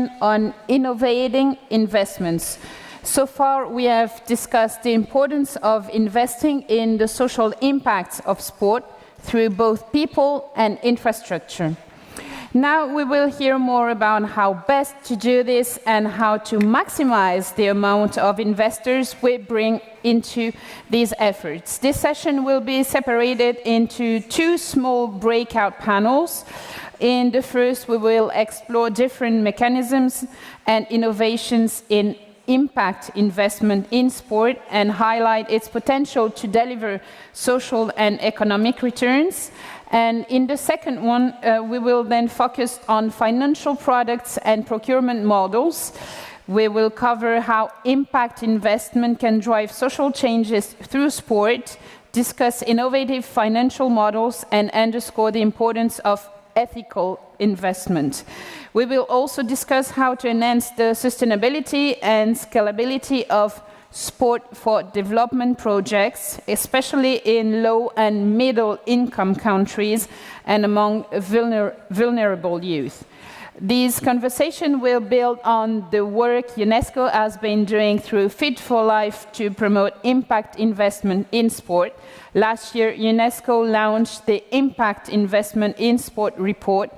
session on innovating investments. So far, we have discussed the importance of investing in the social impacts of sport through both people and infrastructure. Now we will hear more about how best to do this and how to maximize the amount of investors we bring into these efforts. This session will be separated into two small breakout panels. In the first, we will explore different mechanisms and innovations in impact investment in sport and highlight its potential to deliver social and economic returns. And in the second one, we will then focus on financial products and procurement models. We will cover how impact investment can drive social changes through sport, discuss innovative financial models, and underscore the importance of ethical investment. We will also discuss how to enhance the sustainability and scalability of sport for development projects, especially in low and middle income countries and among vulnerable youth. These conversations will build on the work UNESCO has been doing through Fit for Life to promote impact investment in sport. Last year, UNESCO launched the Impact Investment in Sport report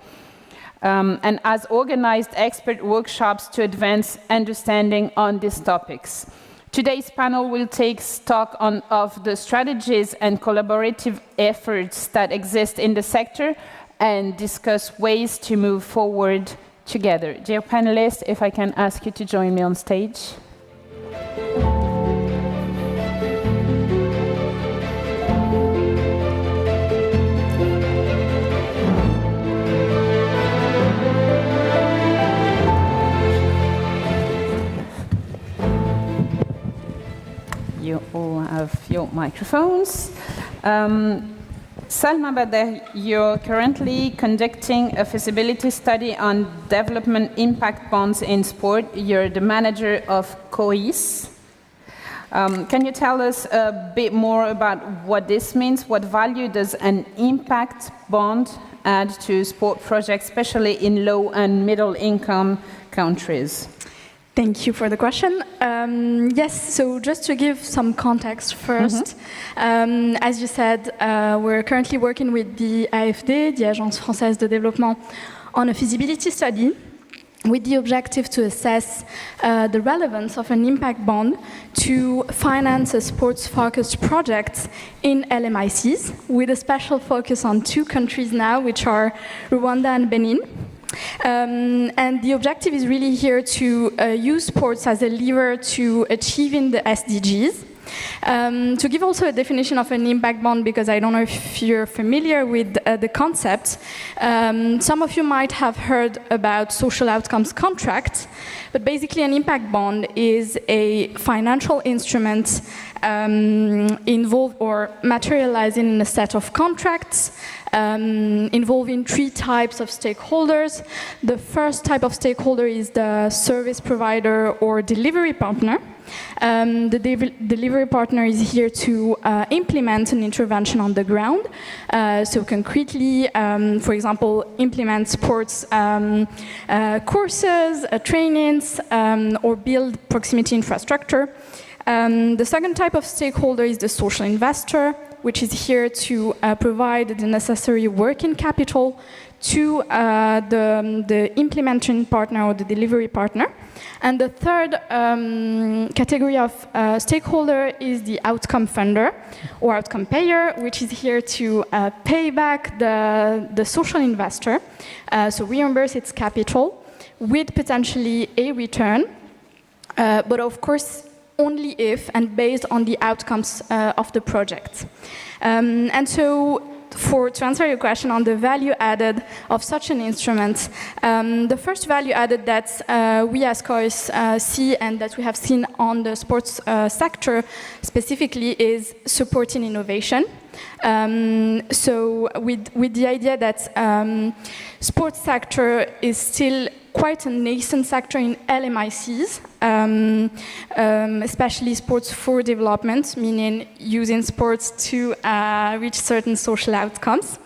and has organized expert workshops to advance understanding on these topics. Today's panel will take stock of the strategies and collaborative efforts that exist in the sector and discuss ways to move forward together. Dear panelists, if I can ask you to join me on stage. You all have your microphones. Salma Bader, you're currently conducting a feasibility study on development impact bonds in sport. You're the manager of COIS. Can you tell us a bit more about what this means? What value does an impact bond add to sport projects, especially in low and middle income countries? Thank you for the question. Yes, so just to give some context first, as you said, we're currently working with the AFD, the Agence Française de Développement, on a feasibility study with the objective to assess the relevance of an impact bond to finance a sports-focused project in LMICs, with a special focus on two countries now, which are Rwanda and Benin. And the objective is really here to use sports as a lever to achieving the SDGs. To give also a definition of an impact bond, because I don't know if you're familiar with the concept, some of you might have heard about social outcomes contracts, but basically an impact bond is a financial instrument involved or materializing in a set of contracts involving three types of stakeholders. The first type of stakeholder is the service provider or delivery partner. The delivery partner is here to implement an intervention on the ground. So concretely, for example, implement sports courses, trainings, or build proximity infrastructure. The second type of stakeholder is the social investor, which is here to provide the necessary working capital to the implementation partner or the delivery partner. And the third category of stakeholder is the outcome funder or outcome payer, which is here to pay back the social investor, so reimburse its capital with potentially a return, but of course only if and based on the outcomes of the project. And so to answer your question on the value added of such an instrument, the first value added that we as COIS see and that we have seen on the sports sector specifically is supporting innovation. So with the idea that sports sector is still quite a nascent sector in LMICs, especially sports for development, meaning using sports to reach certain social outcomes.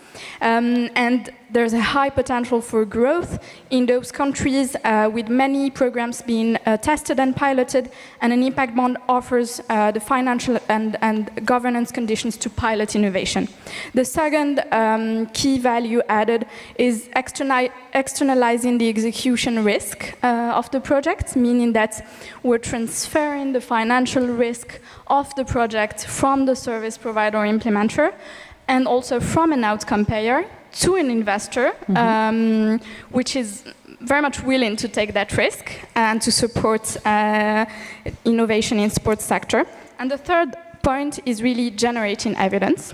And there's a high potential for growth in those countries with many programs being tested and piloted, and an impact bond offers the financial and governance conditions to pilot innovation. The second key value added is externalizing the execution risk of the project, meaning that we're transferring the financial risk of the project from the service provider or implementer, and also from an outcome payer to an investor, which is very much willing to take that risk and to support innovation in sports sector. And the third point is really generating evidence.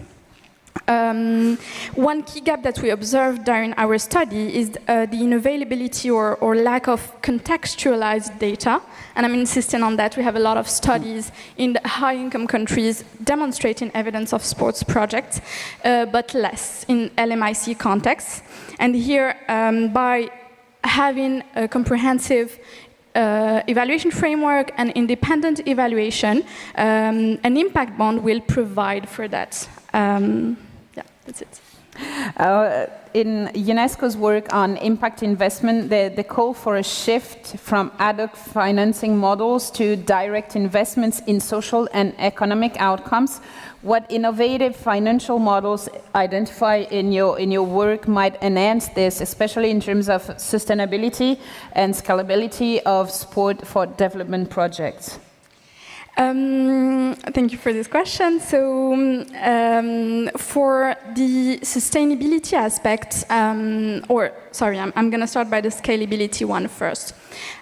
One key gap that we observed during our study is the unavailability or lack of contextualized data. And I'm insisting on that. We have a lot of studies in the high-income countries demonstrating evidence of sports projects, but less in LMIC contexts. And here, by having a comprehensive evaluation framework and independent evaluation, an impact bond will provide for that. Yeah, that's it. In UNESCO's work on impact investment, they call for a shift from ad hoc financing models to direct investments in social and economic outcomes. What innovative financial models identify in your work might enhance this, especially in terms of sustainability and scalability of sport for development projects? Thank you for this question. So, for the sustainability aspect, I'm going to start by the scalability one first.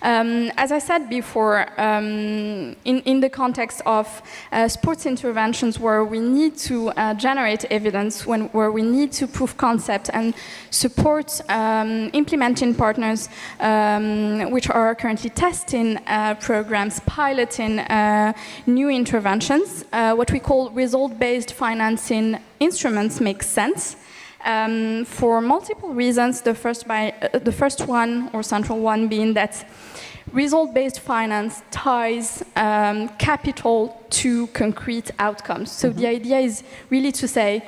As I said before, in the context of sports interventions where we need to generate evidence, where we need to prove concept and support implementing partners which are currently testing programs, piloting new interventions, what we call result-based financing instruments make sense. For multiple reasons, the first one, or central one, being that result-based finance ties capital to concrete outcomes. So the idea is really to say,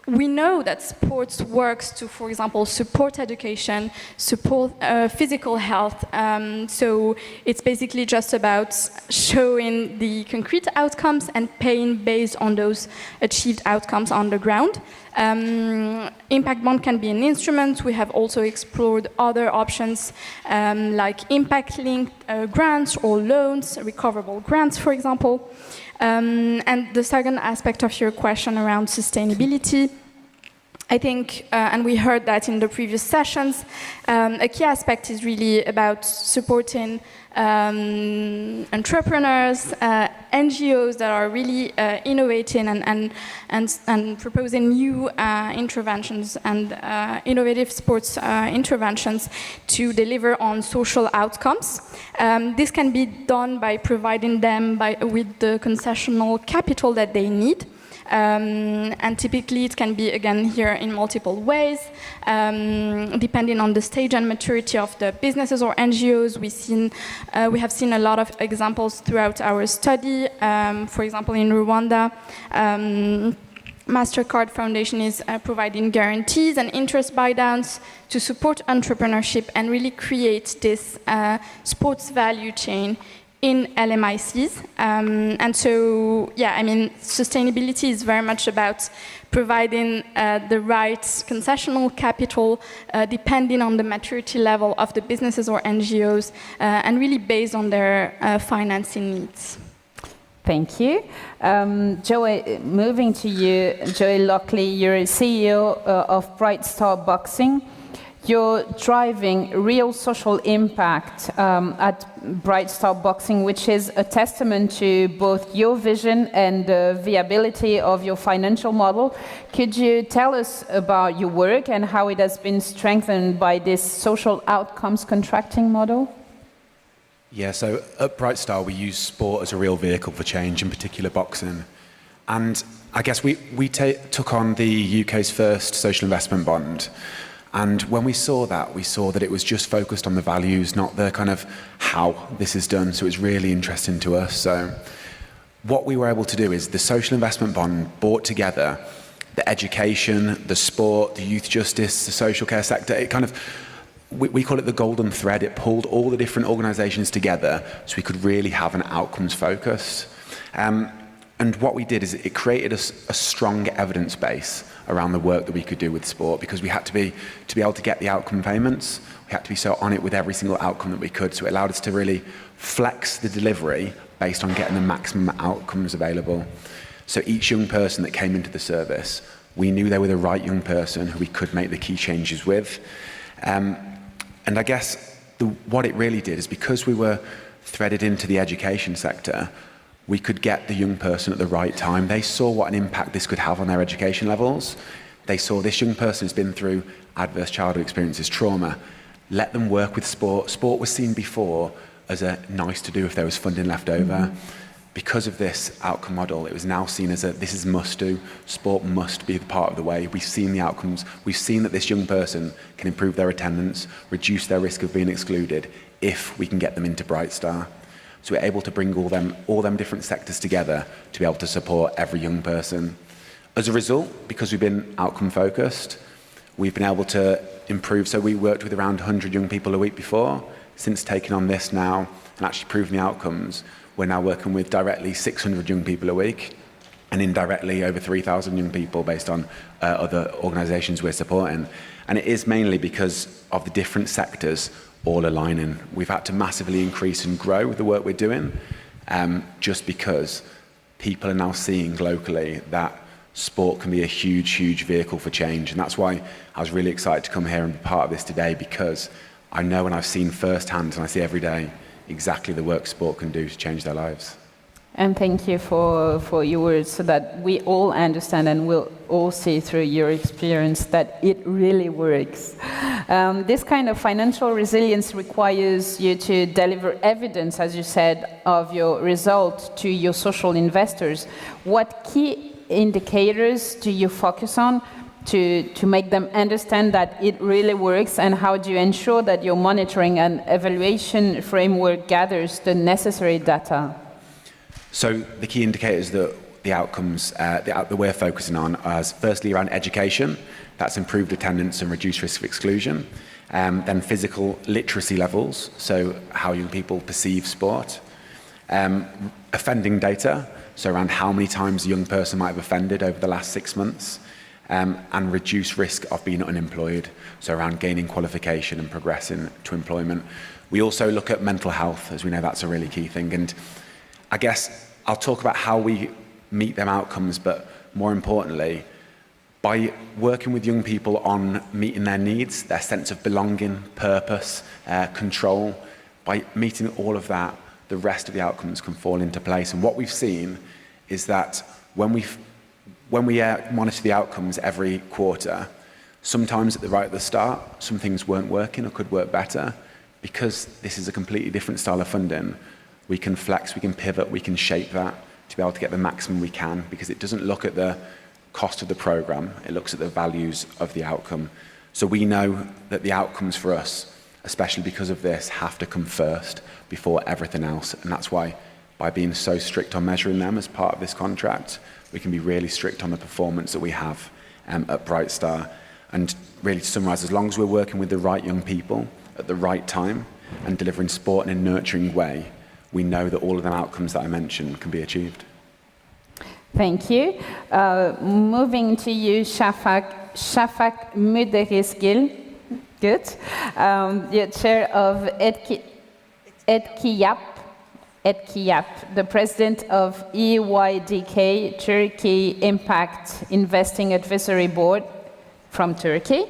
we know that sports works to, for example, support education, support physical health. So it's basically just about showing the concrete outcomes and paying based on those achieved outcomes on the ground. Impact bond can be an instrument. We have also explored other options like impact-linked grants or loans, recoverable grants, for example. And the second aspect of your question around sustainability, I think, and we heard that in the previous sessions, a key aspect is really about supporting entrepreneurs, NGOs that are really innovating and proposing new interventions and innovative sports interventions to deliver on social outcomes. This can be done by providing them with the concessional capital that they need. And typically it can be, again, here in multiple ways, depending on the stage and maturity of the businesses or NGOs. We have seen a lot of examples throughout our study. For example, in Rwanda, MasterCard Foundation is providing guarantees and interest buy-downs to support entrepreneurship and really create this sports value chain in LMICs. And so, yeah, I mean, sustainability is very much about providing the right concessional capital depending on the maturity level of the businesses or NGOs and really based on their financing needs. Thank you. Joey, moving to you, Joey Lockley, you're CEO of Bright Star Boxing. You're driving real social impact at Bright Star Boxing, which is a testament to both your vision and the viability of your financial model. Could you tell us about your work and how it has been strengthened by this social outcomes contracting model? Yeah, so at Bright Star, we use sport as a real vehicle for change, in particular boxing. And I guess we took on the UK's first social investment bond. And when we saw that it was just focused on the values, not the kind of how this is done. So it was really interesting to us. So what we were able to do is the social investment bond brought together the education, the sport, the youth justice, the social care sector. It kind of, we call it the golden thread. It pulled all the different organisations together so we could really have an outcomes focus. And what we did is it created a strong evidence base around the work that we could do with sport, because we had to be able to get the outcome payments, we had to be so on it with every single outcome that we could. So it allowed us to really flex the delivery based on getting the maximum outcomes available. So each young person that came into the service, we knew they were the right young person who we could make the key changes with. And I guess what it really did is, because we were threaded into the education sector, we could get the young person at the right time. They saw what an impact this could have on their education levels. They saw this young person has been through adverse childhood experiences, trauma. Let them work with sport. Sport was seen before as a nice to do if there was funding left over. Because of this outcome model, it was now seen as this is must do. Sport must be part of the way. We've seen the outcomes. We've seen that this young person can improve their attendance, reduce their risk of being excluded if we can get them into Bright Star. So we're able to bring all them different sectors together to be able to support every young person. As a result, because we've been outcome focused, we've been able to improve. So we worked with around 100 young people a week before. Since taking on this now and actually proving the outcomes, we're now working with directly 600 young people a week, and indirectly over 3,000 young people based on other organisations we're supporting. And it is mainly because of the different sectors all aligning. We've had to massively increase and grow the work we're doing, just because people are now seeing locally that sport can be a huge, huge vehicle for change. And that's why I was really excited to come here and be part of this today, because I know and I've seen firsthand, and I see every day, exactly the work sport can do to change their lives. And thank you for your words, so that we all understand and we'll all see through your experience that it really works. This kind of financial resilience requires you to deliver evidence, as you said, of your result to your social investors. What key indicators do you focus on to make them understand that it really works, and how do you ensure that your monitoring and evaluation framework gathers the necessary data? So the key indicators that the outcomes that we're focusing on are firstly around education. That's improved attendance and reduced risk of exclusion. Then physical literacy levels, so how young people perceive sport. Offending data, so around how many times a young person might have offended over the last 6 months. And reduce risk of being unemployed, so around gaining qualification and progressing to employment. We also look at mental health, as we know that's a really key thing. And I guess I'll talk about how we meet them outcomes, but more importantly, by working with young people on meeting their needs, their sense of belonging, purpose, control, by meeting all of that, the rest of the outcomes can fall into place. And what we've seen is that when we monitor the outcomes every quarter, sometimes right at the start, some things weren't working or could work better. Because this is a completely different style of funding, we can flex, we can pivot, we can shape that to be able to get the maximum we can, because it doesn't look at the cost of the programme, it looks at the values of the outcome. So we know that the outcomes for us, especially because of this, have to come first before everything else. And that's why, by being so strict on measuring them as part of this contract, we can be really strict on the performance that we have at Bright Star. And really, to summarise, as long as we're working with the right young people at the right time and delivering sport in a nurturing way, we know that all of the outcomes that I mentioned can be achieved. Thank you. Moving to you, Shafak Müderisgil. Good. You're chair of ETKIYAP, the president of EYDK, Turkey Impact Investing Advisory Board from Turkey.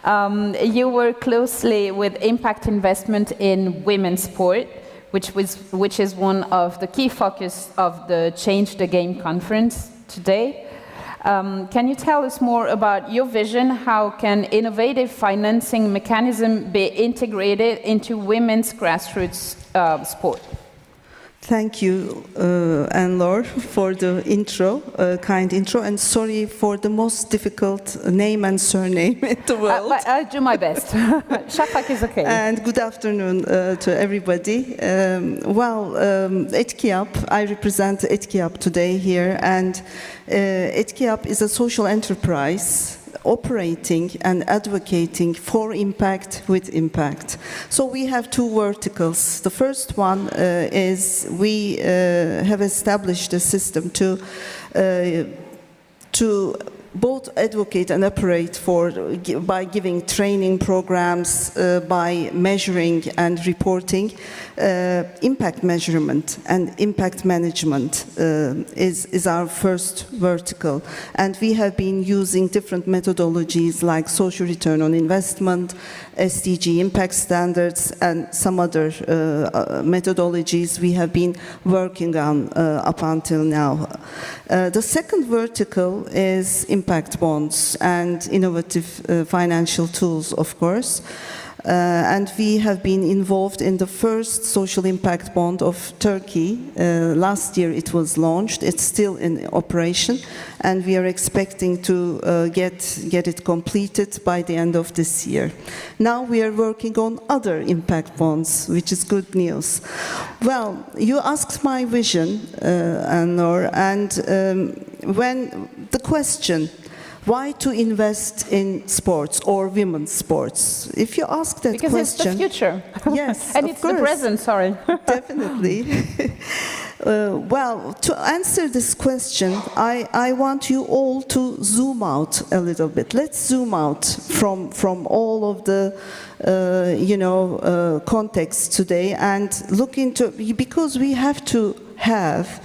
You work closely with impact investment in women's sport, which is one of the key focus of the Change the Game conference today. Can you tell us more about your vision? How can innovative financing mechanism be integrated into women's grassroots sport? Thank you, Anne-Laure, for the intro, kind intro, and sorry for the most difficult name and surname in the world. But I'll do my best. Shafak is okay. And good afternoon to everybody. Etkiap, I represent Etkiap today here, and Etkiap is a social enterprise operating and advocating for impact with impact. So we have two verticals. The first one is we have established a system to both advocate and operate by giving training programs, by measuring and reporting. Impact measurement and impact management is our first vertical. And we have been using different methodologies like social return on investment, SDG impact standards, and some other methodologies we have been working on up until now. The second vertical is impact bonds and innovative financial tools, of course. And we have been involved in the first social impact bond of Turkey. Last year it was launched. It's still in operation, and we are expecting to get it completed by the end of this year. Now we are working on other impact bonds, which is good news. Well, you asked my vision, Anne-Laure, and when the question, why to invest in sports or women's sports? If you ask that because question... Because it's the future. Yes, and of it's course. the present, sorry. Definitely. Well, to answer this question, I want you all to zoom out a little bit. Let's zoom out from all of the context today and look into, because we have to have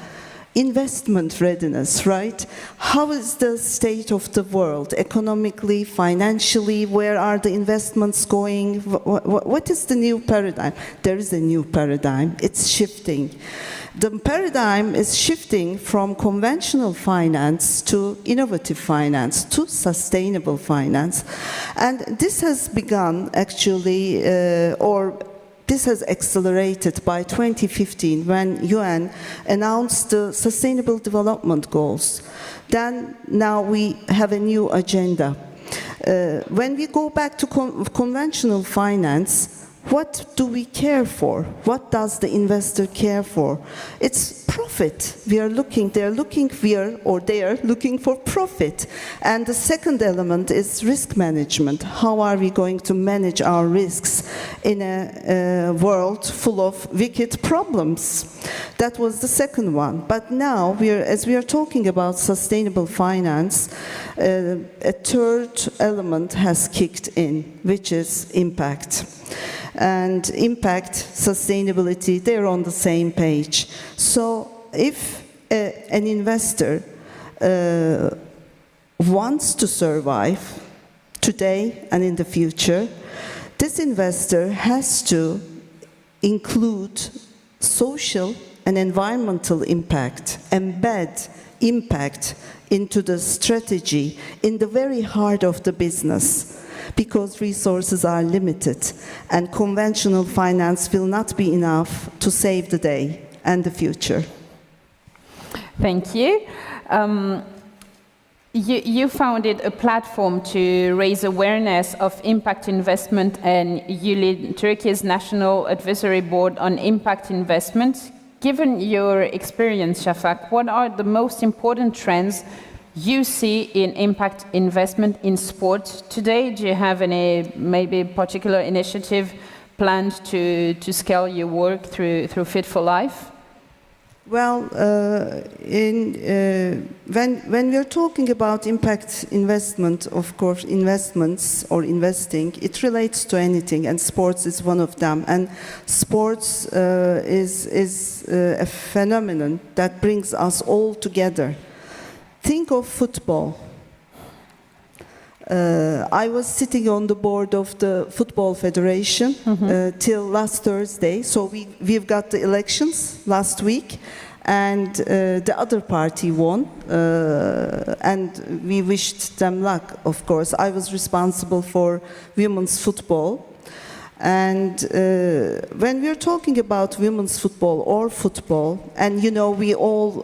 investment readiness, right? How is the state of the world economically, financially? Where are the investments going? What is the new paradigm? There is a new paradigm. It's shifting. The paradigm is shifting from conventional finance to innovative finance, to sustainable finance. And this has begun actually, this has accelerated by 2015 when UN announced the Sustainable Development Goals. Then now we have a new agenda. When we go back to conventional finance, what do we care for? What does the investor care for? It's profit. They are looking for profit. And the second element is risk management. How are we going to manage our risks in a world full of wicked problems? That was the second one. But now, as we are talking about sustainable finance, a third element has kicked in, which is impact. And impact, sustainability, they're on the same page. So if an investor wants to survive today and in the future, this investor has to include social and environmental impact, embed impact into the strategy, in the very heart of the business. Because resources are limited and conventional finance will not be enough to save the day and the future. Thank you. You founded a platform to raise awareness of impact investment, and you lead Turkey's National Advisory Board on Impact Investment. Given your experience, Shafak, what are the most important trends you see in impact investment in sport today? Do you have any maybe particular initiative planned to scale your work through Fit for Life? Well, when we are talking about impact investment, of course, investments or investing, it relates to anything, and sports is one of them. And sports is a phenomenon that brings us all together. Think of football. I was sitting on the board of the Football Federation till last Thursday. So we've got the elections last week, and the other party won. And we wished them luck, of course. I was responsible for women's football. And when we're talking about women's football or football, and you know we all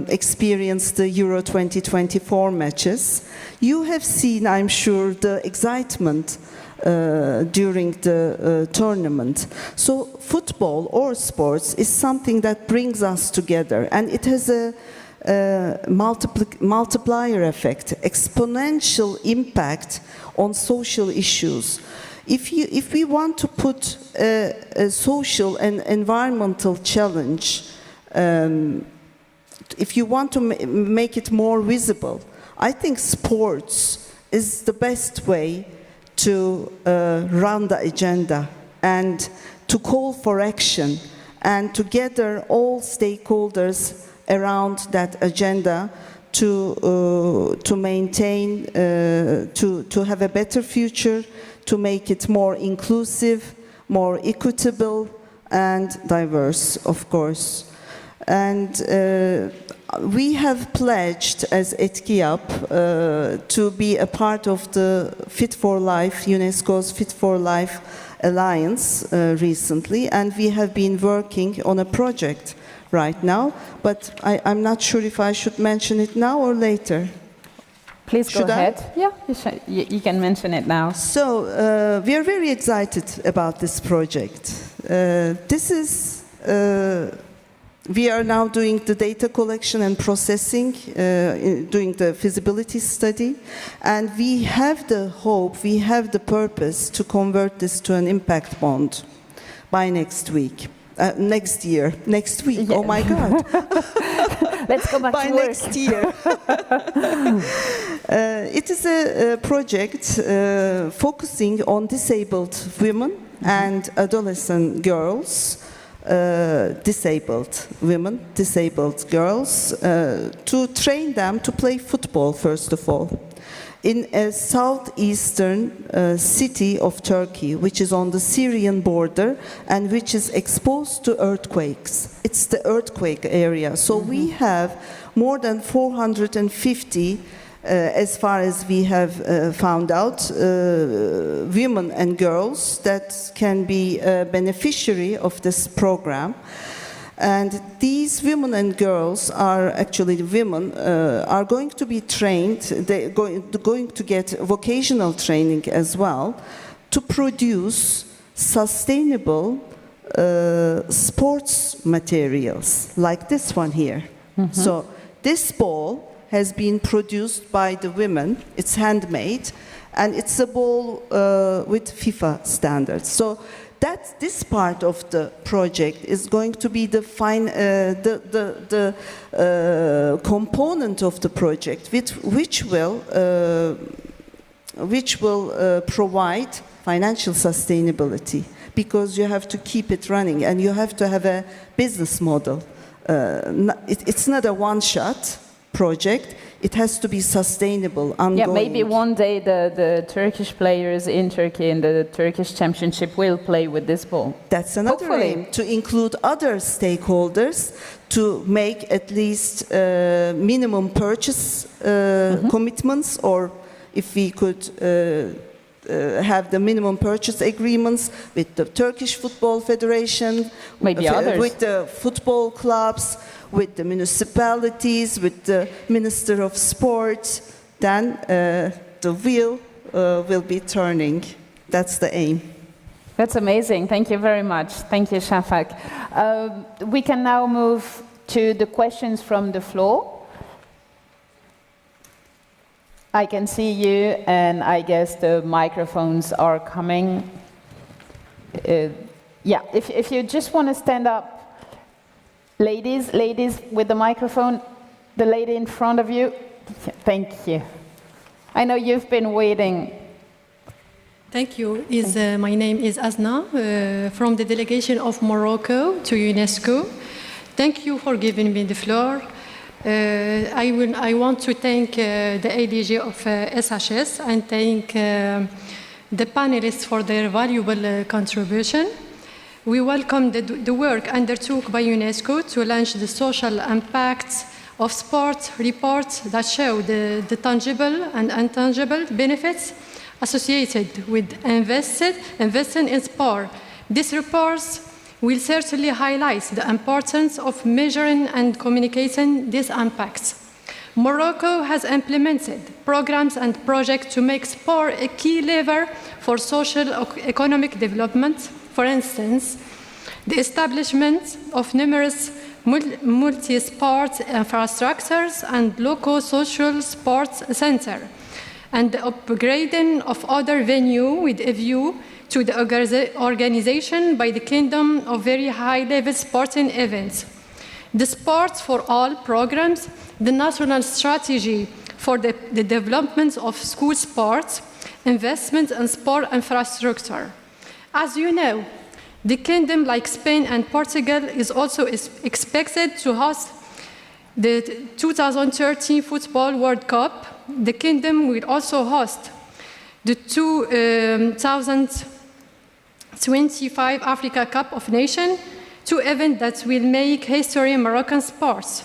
experienced the Euro 2024 matches, you have seen, I'm sure, the excitement during the tournament. So football or sports is something that brings us together, and it has a multiplier effect, exponential impact on social issues. If we want to put a social and environmental challenge, if you want to make it more visible, I think sports is the best way to run the agenda and to call for action and to gather all stakeholders around that agenda to maintain, to have a better future, to make it more inclusive, more equitable, and diverse, of course. And we have pledged as ETKİAP to be a part of the Fit for Life, UNESCO's Fit for Life Alliance recently, and we have been working on a project right now, but I'm not sure if I should mention it now or later. Please go ahead. Yeah, you can mention it now. So we are very excited about this project. We are now doing the data collection and processing, doing the feasibility study, and we have the hope, we have the purpose to convert this to an impact bond by next week. Next year, next week, yeah. Oh my God. Let's go back by to work. Next year. It is a project focusing on disabled women and adolescent girls, disabled women, disabled girls, to train them to play football, first of all, in a southeastern city of Turkey, which is on the Syrian border and which is exposed to earthquakes. It's the earthquake area. So we have more than 450, as far as we have found out, women and girls that can be a beneficiary of this program. And these women and girls are actually women are going to be trained, they're going to get vocational training as well to produce sustainable sports materials like this one here. So this ball has been produced by the women, it's handmade, and it's a ball with FIFA standards. So that this part of the project is going to be the component of the project which will provide financial sustainability, because you have to keep it running and you have to have a business model. It's not a one-shot project. It has to be sustainable, ongoing. Yeah, maybe one day the Turkish players in Turkey in the Turkish Championship will play with this ball. That's another aim, to include other stakeholders, to make at least minimum purchase commitments, or if we could have the minimum purchase agreements with the Turkish Football Federation, maybe others, with the football clubs, with the municipalities, with the Minister of Sport, then the wheel will be turning. That's the aim. That's amazing. Thank you very much. Thank you, Shafak. We can now move to the questions from the floor. I can see you, and I guess the microphones are coming. Yeah, if you just want to stand up. Ladies with the microphone, the lady in front of you. Thank you. I know you've been waiting. Thank you. My name is Asna, from the delegation of Morocco to UNESCO. Thank you for giving me the floor. I want to thank the ADG of SHS and thank the panelists for their valuable contribution. We welcome the work undertook by UNESCO to launch the social impacts of sport reports that show the tangible and intangible benefits associated with investing in sport. These reports will certainly highlight the importance of measuring and communicating these impacts. Morocco has implemented programs and projects to make sport a key lever for social economic development. For instance, the establishment of numerous multi-sport infrastructures and local social sports centers, and the upgrading of other venues with a view to the organization by the Kingdom of very high-level sporting events. The Sports for All programs, the national strategy for the development of school sports, investment in sport infrastructure. As you know, the Kingdom, like Spain and Portugal, is also expected to host the 2013 Football World Cup. The Kingdom will also host the 2025 Africa Cup of Nations, two events that will make history in Moroccan sports.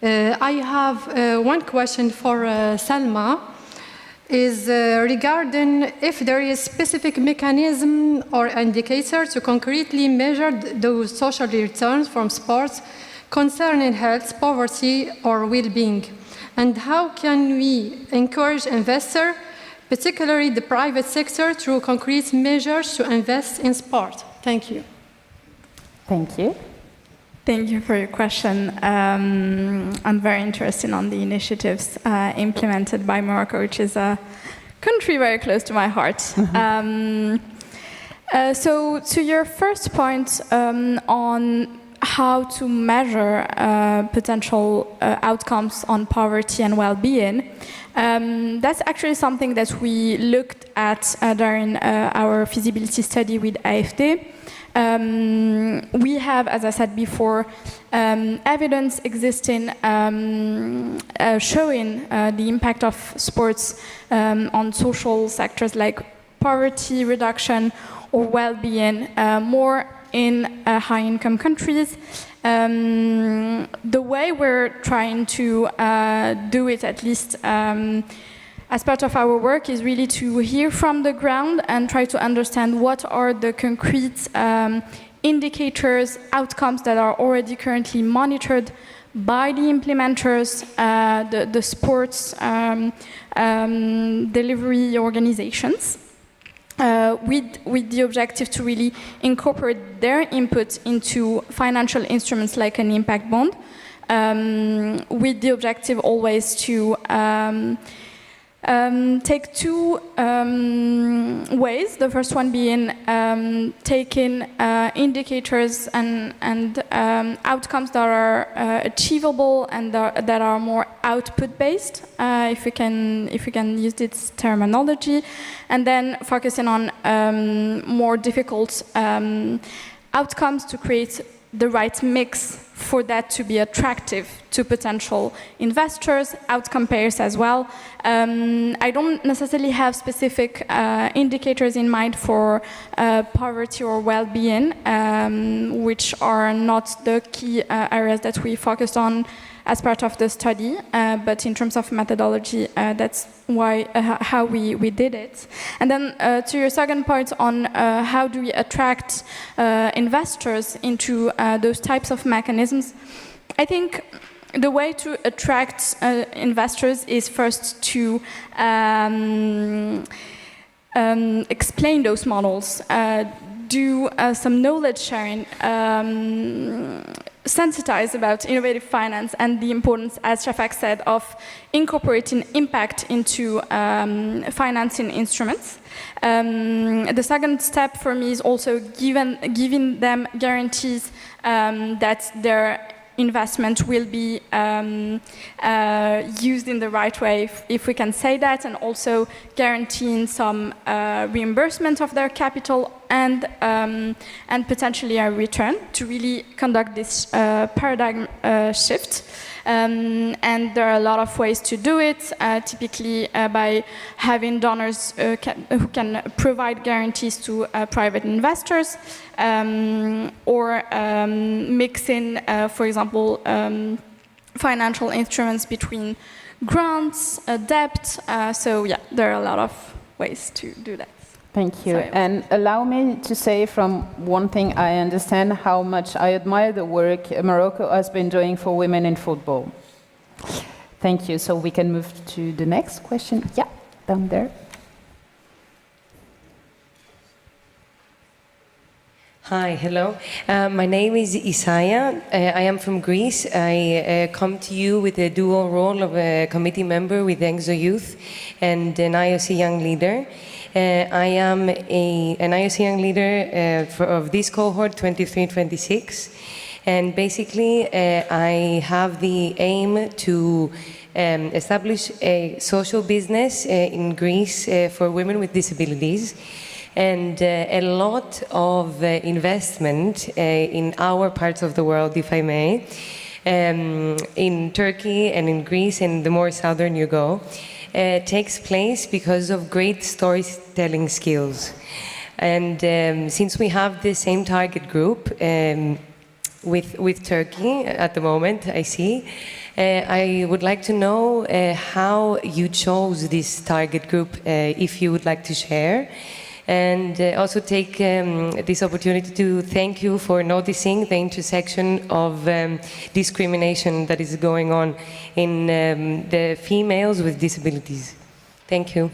I have one question for Salma, is regarding if there is specific mechanism or indicator to concretely measure those social returns from sports concerning health, poverty, or well-being, and how can we encourage investors, particularly the private sector, through concrete measures to invest in sport? Thank you. Thank you. Thank you for your question. I'm very interested on the initiatives implemented by Morocco, which is a country very close to my heart. So to your first point on how to measure potential outcomes on poverty and well-being, that's actually something that we looked at during our feasibility study with AFD. We have, as I said before, evidence existing showing the impact of sports on social sectors like poverty reduction or well-being, more in high-income countries. The way we're trying to do it, at least as part of our work, is really to hear from the ground and try to understand what are the concrete indicators, outcomes that are already currently monitored by the implementers, the sports delivery organizations, with the objective to really incorporate their input into financial instruments like an impact bond, with the objective always to take two ways. The first one being taking indicators and outcomes that are achievable and that are more output-based, if we can use this terminology, and then focusing on more difficult outcomes to create the right mix for that to be attractive to potential investors, outcome payers as well. I don't necessarily have specific indicators in mind for poverty or well-being, which are not the key areas that we focused on as part of the study, but in terms of methodology, that's how we did it. And then to your second point on how do we attract investors into those types of mechanisms, I think the way to attract investors is first to explain those models, do some knowledge sharing, sensitize about innovative finance and the importance, as Shafak said, of incorporating impact into financing instruments. The second step for me is also giving them guarantees that their investment will be used in the right way, if we can say that, and also guaranteeing some reimbursement of their capital and potentially a return to really conduct this paradigm shift. And there are a lot of ways to do it, typically by having donors who can provide guarantees to private investors, or mixing, for example, financial instruments between grants, debt. So yeah, there are a lot of ways to do that. Thank you. Sorry. And allow me to say from one thing, I understand how much I admire the work Morocco has been doing for women in football. Thank you. So we can move to the next question. Yeah, down there. Hi, hello. My name is Isaiah. I am from Greece. I come to you with a dual role of a committee member with EXO Youth and an IOC Young Leader. I am an IOC Young Leader of this cohort 23-26, and basically I have the aim to establish a social business in Greece for women with disabilities. And a lot of investment in our parts of the world, if I may, in Turkey and in Greece, and the more southern you go, takes place because of great storytelling skills. And since we have the same target group with Turkey at the moment, I see, I would like to know how you chose this target group, if you would like to share. And also take this opportunity to thank you for noticing the intersection of discrimination that is going on in the females with disabilities. Thank you.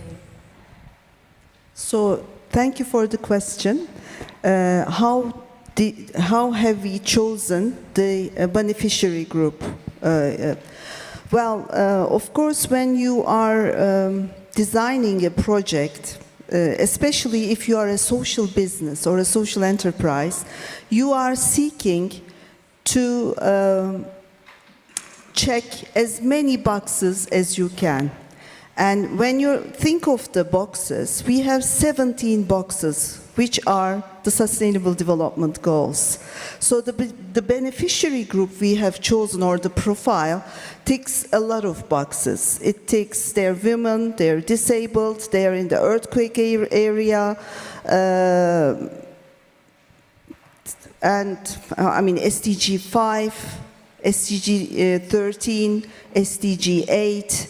So, thank you for the question. How have we chosen the beneficiary group? Well, of course, when you are designing a project, especially if you are a social business or a social enterprise, you are seeking to check as many boxes as you can. And when you think of the boxes, we have 17 boxes, which are the Sustainable Development Goals. So the beneficiary group we have chosen, or the profile, ticks a lot of boxes. It ticks they're women, they're disabled, they're in the earthquake area, and I mean SDG 5, SDG 13, SDG 8,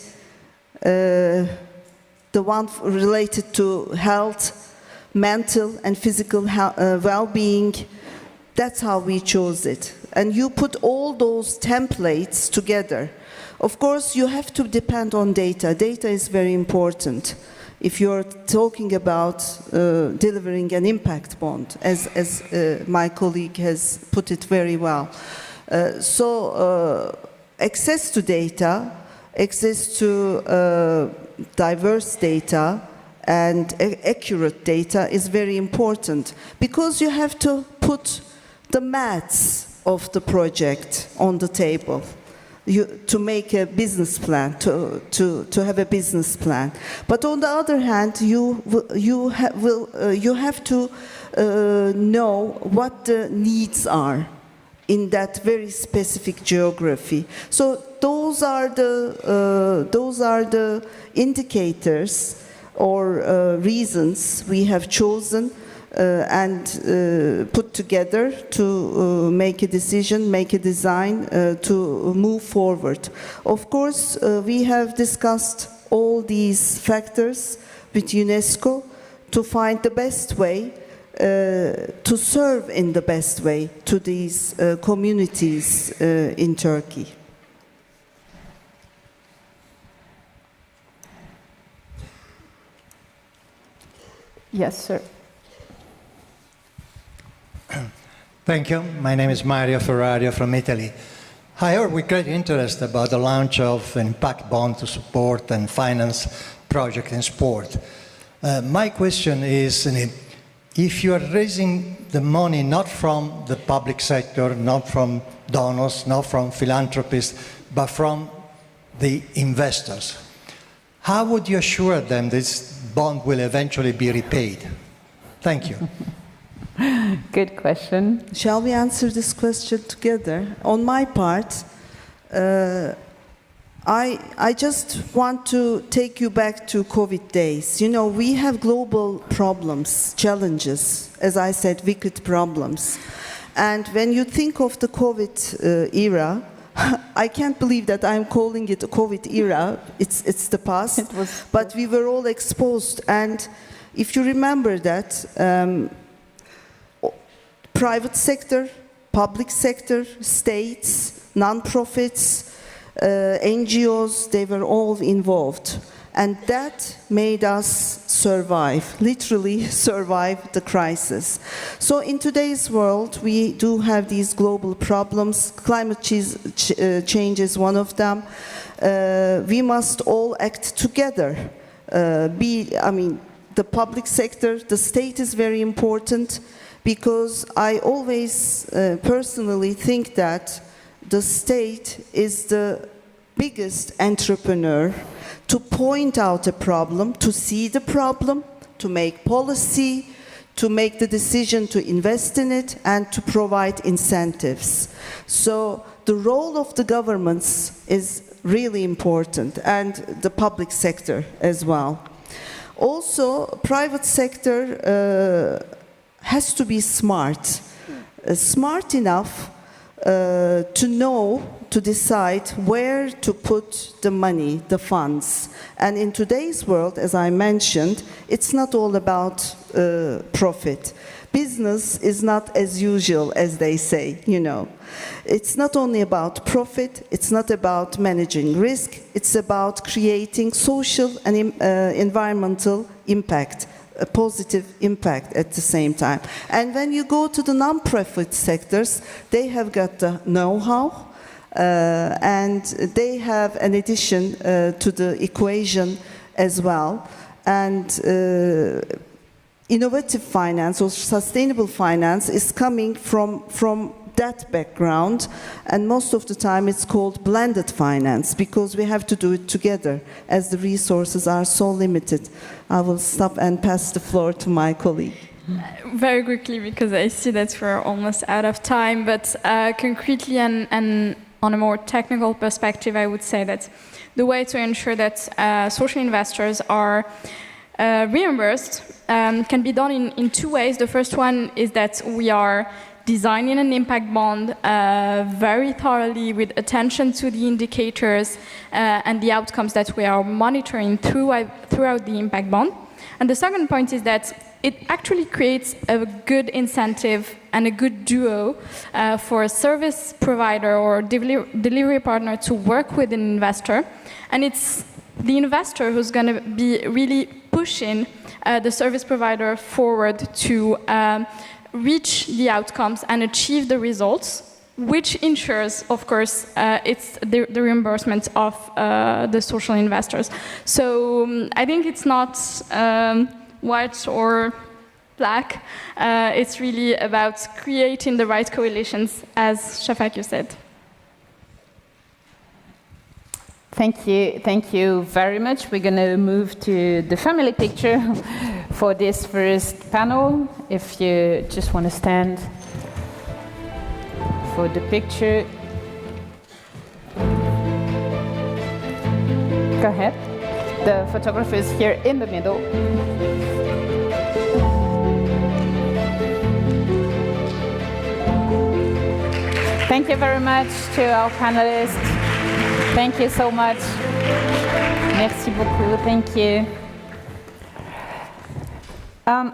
the one related to health, mental and physical well-being. That's how we chose it. And you put all those templates together. Of course, you have to depend on data. Data is very important if you're talking about delivering an impact bond, as my colleague has put it very well. Access to data, access to diverse data, and accurate data is very important, because you have to put the maths of the project on the table to make a business plan, to have a business plan. But on the other hand, you have to know what the needs are in that very specific geography. So those are the indicators or reasons we have chosen and put together to make a decision, make a design to move forward. Of course, we have discussed all these factors with UNESCO to find the best way to serve in the best way to these communities in Turkey. Yes, sir. Thank you. My name is Mario Ferrario from Italy. I heard with great interest about the launch of an impact bond to support and finance projects in sport. My question is, if you are raising the money not from the public sector, not from donors, not from philanthropists, but from the investors, how would you assure them this bond will eventually be repaid? Thank you. Good question. Shall we answer this question together? On my part, I just want to take you back to COVID days. You know, we have global problems, challenges, as I said, wicked problems. And when you think of the COVID era, I can't believe that I'm calling it a COVID era. It's the past. But we were all exposed. And if you remember that, private sector, public sector, states, non-profits, NGOs, they were all involved. And that made us survive, literally survive the crisis. So in today's world, we do have these global problems. Climate change is one of them. We must all act together. The public sector, the state is very important, because I always personally think that the state is the biggest entrepreneur to point out a problem, to see the problem, to make policy, to make the decision to invest in it, and to provide incentives. So the role of the governments is really important, and the public sector as well. Also, private sector has to be smart enough to know, to decide where to put the money, the funds. And in today's world, as I mentioned, it's not all about profit. Business is not as usual, as they say, you know. It's not only about profit, it's not about managing risk, it's about creating social and environmental impact, a positive impact at the same time. And when you go to the non-profit sectors, they have got the know-how, and they have an addition to the equation as well. And innovative finance or sustainable finance is coming from that background, and most of the time it's called blended finance, because we have to do it together as the resources are so limited. I will stop and pass the floor to my colleague. Very quickly, because I see that we're almost out of time, but concretely and on a more technical perspective, I would say that the way to ensure that social investors are reimbursed can be done in two ways. The first one is that we are designing an impact bond very thoroughly, with attention to the indicators and the outcomes that we are monitoring throughout the impact bond. And the second point is that it actually creates a good incentive and a good duo for a service provider or delivery partner to work with an investor. And it's the investor who's going to be really pushing the service provider forward to reach the outcomes and achieve the results, which ensures, of course, it's the reimbursement of the social investors. So I think it's not white or black. It's really about creating the right coalitions, as Shafak said. Thank you very much. We're going to move to the family picture for this first panel. If you just want to stand for the picture. Go ahead. The photographer is here in the middle. Thank you very much to our panelists. Thank you so much. Merci beaucoup. Thank you.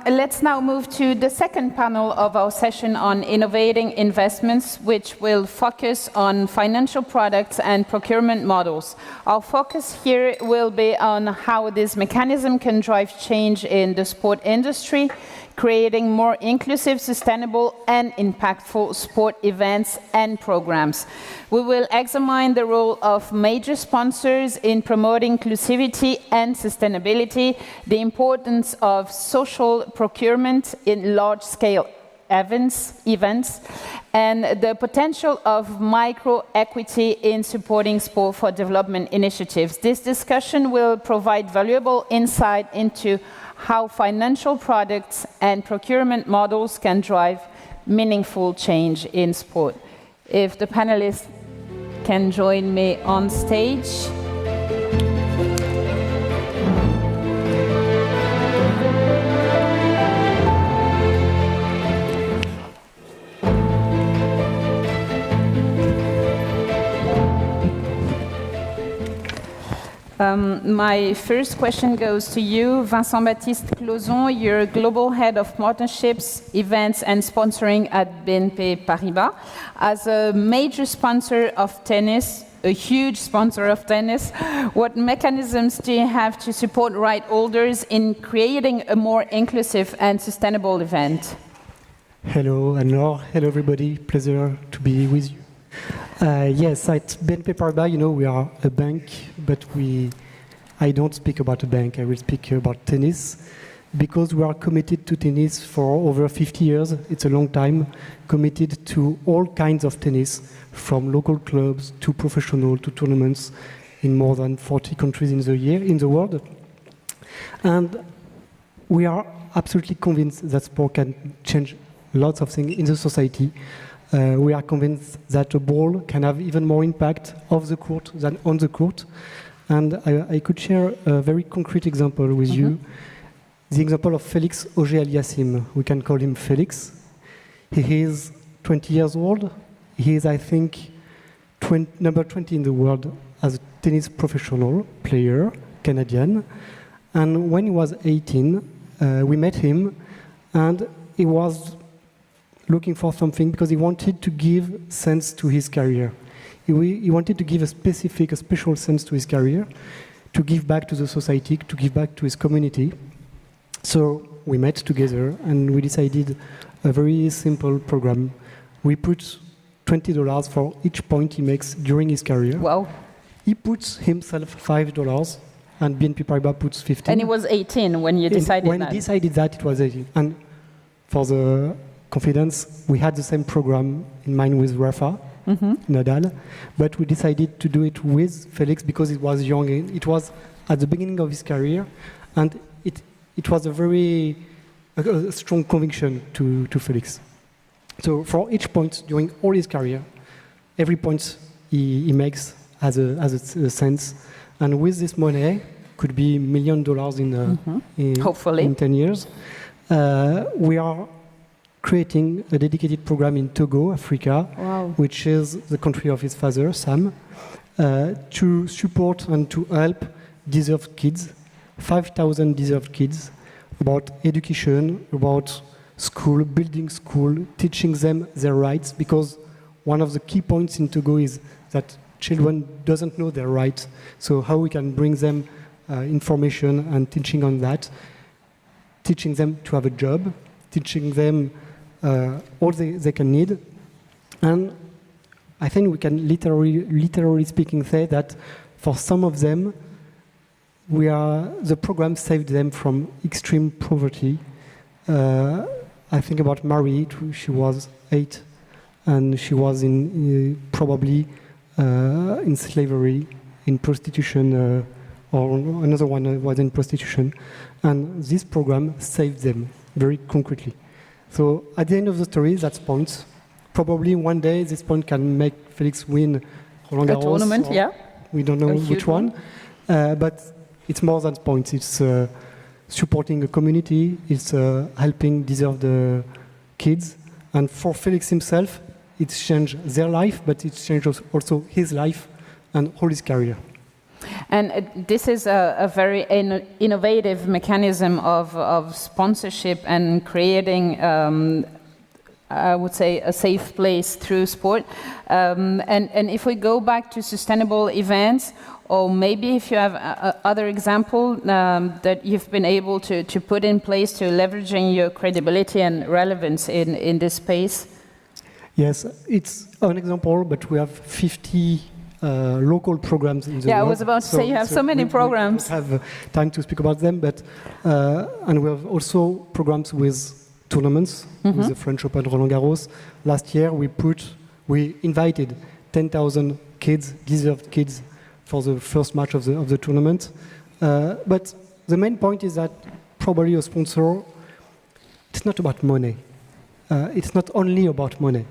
Let's now move to the second panel of our session on innovating investments, which will focus on financial products and procurement models. Our focus here will be on how this mechanism can drive change in the sport industry, creating more inclusive, sustainable, and impactful sport events and programs. We will examine the role of major sponsors in promoting inclusivity and sustainability, the importance of social procurement in large-scale events, and the potential of micro-equity in supporting sport for development initiatives. This discussion will provide valuable insight into how financial products and procurement models can drive meaningful change in sport. If the panelists can join me on stage. My first question goes to you, Vincent-Baptiste Clozon. You're Global Head of Partnerships, Events and Sponsoring at BNP Paribas. As a major sponsor of tennis, a huge sponsor of tennis, what mechanisms do you have to support right holders in creating a more inclusive and sustainable event? Hello, Anne-Laure. Hello, everybody. Pleasure to be with you. Yes, at BNP Paribas, we are a bank, but I don't speak about a bank. I will speak about tennis, because we are committed to tennis for over 50 years. It's a long time, committed to all kinds of tennis, from local clubs to professional to tournaments in more than 40 countries in the world. And we are absolutely convinced that sport can change lots of things in the society. We are convinced that a ball can have even more impact off the court than on the court. And I could share a very concrete example with you. The example of Felix Auger-Aliassime. We can call him Felix. He is 20 years old. He is, I think, number 20 in the world as a tennis professional player, Canadian. And when he was 18, we met him, and he was looking for something because he wanted to give sense to his career. He wanted to give a special sense to his career, to give back to the society, to give back to his community. So we met together and we decided a very simple program. We put $20 for each point he makes during his career. Wow. He puts himself $5 and BNP Paribas puts 15. And he was 18 when you decided that? When he decided that, it was 18. And for the confidence, we had the same program in mind with Rafa, Nadal, but we decided to do it with Felix because he was young. It was at the beginning of his career, and it was a very strong conviction to Felix. So for each point during all his career, every point he makes has a sense, and with this money, could be $1 million hopefully in 10 years. We are creating a dedicated program in Togo, Africa, which is the country of his father, Sam, to support and to help deserved kids, 5,000 deserved kids, about education, about school, building school, teaching them their rights, because one of the key points in Togo is that children doesn't know their rights. So how we can bring them information and teaching on that, teaching them to have a job, teaching them all they can need. And I think we can literally speaking say that for some of them, the program saved them from extreme poverty. I think about Marie, she was 8, and she was probably in slavery, in prostitution, or another one was in prostitution. And this program saved them very concretely. So at the end of the story, that's points. Probably one day this point can make Felix win Roland Garros. A tournament, yeah. We don't know which one. But it's more than points. It's supporting a community. It's helping deserved kids. And for Felix himself, it's changed their life, but it's changed also his life and all his career. And this is a very innovative mechanism of sponsorship and creating, I would say, a safe place through sport. And if we go back to sustainable events, or maybe if you have other example that you've been able to put in place to leveraging your credibility and relevance in this space. Yes, it's an example, but we have 50 local programs in the world. Yeah, I was about to say you have so many programs. We don't have time to speak about them, but and we have also programs with tournaments, with the French Open, Roland Garros. Last year we invited 10,000 kids, deserved kids, for the first match of the tournament. But the main point is that probably a sponsor, it's not about money. It's not only about money.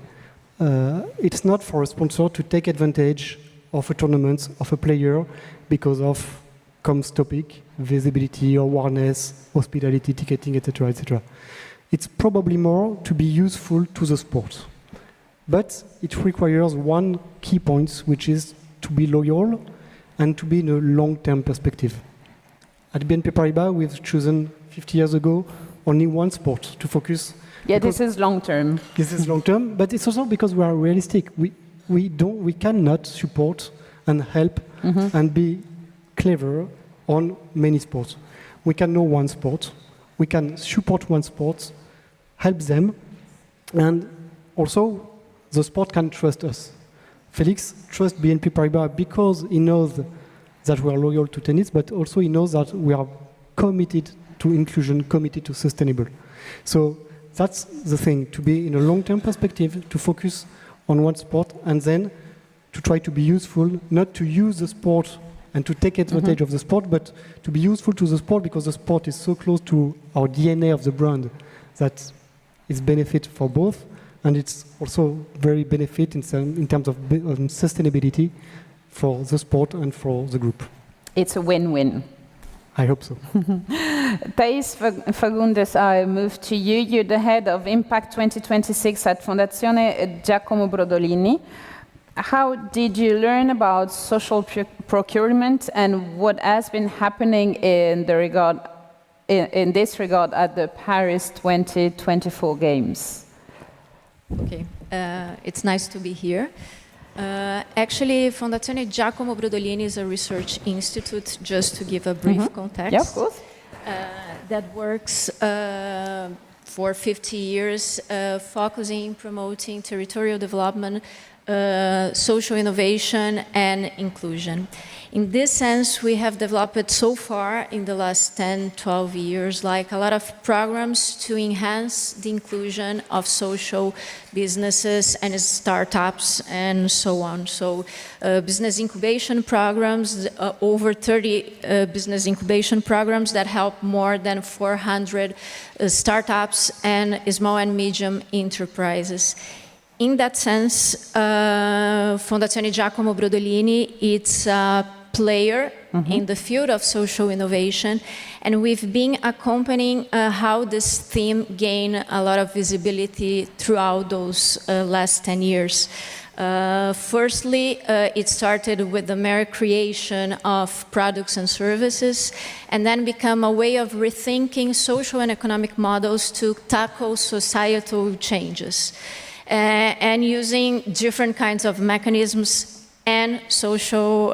It's not for a sponsor to take advantage of a tournament, of a player, because of comms topic, visibility, awareness, hospitality, ticketing, etc., etc. It's probably more to be useful to the sport. But it requires one key point, which is to be loyal and to be in a long-term perspective. At BNP Paribas, we've chosen 50 years ago only one sport to focus. Yeah, this is long-term. This is long-term, but it's also because we are realistic. We cannot support and help and be clever on many sports. We can know one sport, we can support one sport, help them, and also the sport can trust us. Felix trusts BNP Paribas because he knows that we are loyal to tennis, but also he knows that we are committed to inclusion, committed to sustainable. So that's the thing, to be in a long-term perspective, to focus on one sport, and then to try to be useful, not to use the sport and to take advantage of the sport, but to be useful to the sport because the sport is so close to our DNA of the brand that it's benefit for both, and it's also very benefit in terms of sustainability for the sport and for the group. It's a win-win. I hope so. Thais Fagundes, I move to you. You're the head of Impact 2026 at Fondazione Giacomo Brodolini. How did you learn about social procurement, and what has been happening in this regard at the Paris 2024 Games? Okay, it's nice to be here. Actually, Fondazione Giacomo Brodolini is a research institute, just to give a brief context. Yeah, of course. That works for 50 years, focusing, promoting territorial development, social innovation and inclusion. In this sense, we have developed so far in the last 10, 12 years, like a lot of programs to enhance the inclusion of social businesses and startups and so on. So business incubation programs, over 30 business incubation programs that help more than 400 startups and small and medium enterprises. In that sense, Fondazione Giacomo Brodolini, it's a player in the field of social innovation, and we've been accompanying how this theme gained a lot of visibility throughout those last 10 years. Firstly, it started with the mere creation of products and services, and then become a way of rethinking social and economic models to tackle societal changes. And using different kinds of mechanisms and social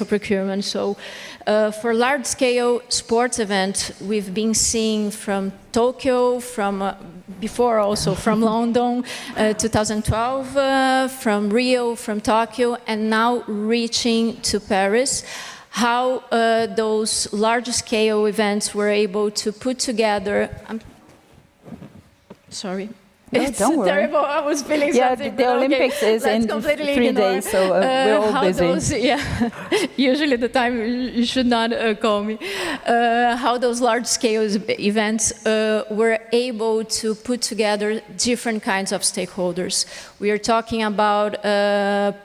procurement. So for large-scale sports events, we've been seeing from Tokyo, from before also from London, 2012, from Rio, from Tokyo, and now reaching to Paris, how those large-scale events were able to put together... Sorry. No, It's don't worry. terrible. I was feeling something. The Olympics is in 3 days, so we're all busy. Usually the time you should not call me. How those large-scale events were able to put together different kinds of stakeholders. We are talking about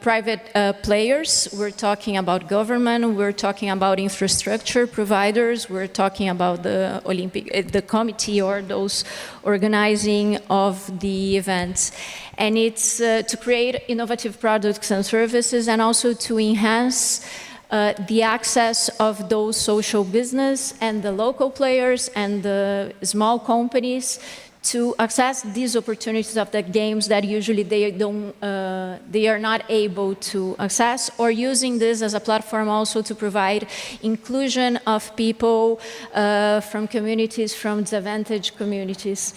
private players. We're talking about government. We're talking about infrastructure providers. We're talking about the committee or those organizing of the events. And it's to create innovative products and services, and also to enhance the access of those social business and the local players and the small companies to access these opportunities of the games that usually they are not able to access, or using this as a platform also to provide inclusion of people from communities, from disadvantaged communities.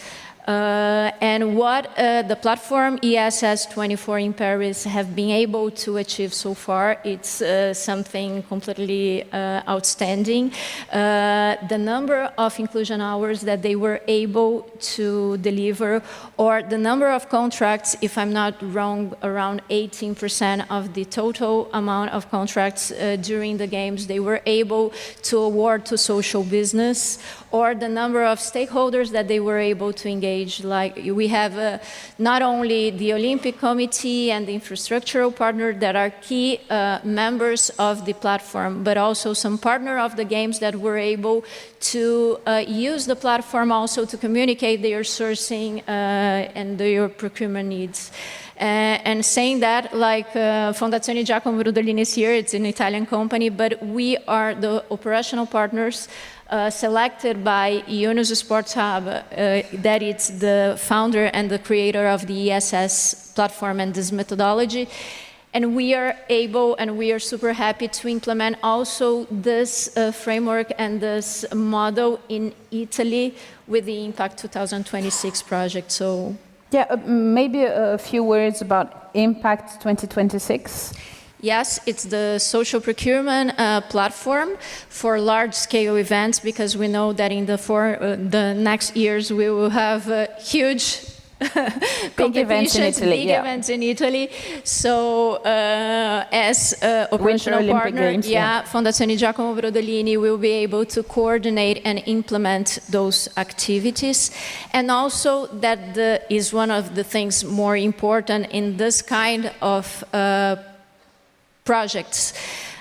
And what the platform ESS24 in Paris have been able to achieve so far, it's something completely outstanding. The number of inclusion hours that they were able to deliver, or the number of contracts, if I'm not wrong, around 18% of the total amount of contracts during the games they were able to award to social business, or the number of stakeholders that they were able to engage. Like we have not only the Olympic Committee and the infrastructural partner that are key members of the platform, but also some partner of the games that were able to use the platform also to communicate their sourcing and their procurement needs. And saying that, like Fondazione Giacomo Brodolini is here, it's an Italian company, but we are the operational partners selected by UNESCO Sports Hub, that it's the founder and the creator of the ESS platform and this methodology. And we are able, and we are super happy to implement also this framework and this model in Italy with the Impact 2026 project. So, yeah, maybe a few words about Impact 2026. yes, it's the social procurement platform for large-scale events, because we know that in the next years we will have huge big events in Italy. Big events in Italy. So, as operational partner, Games, Fondazione Giacomo Brodolini will be able to coordinate and implement those activities. And also that is one of the things more important in this kind of projects,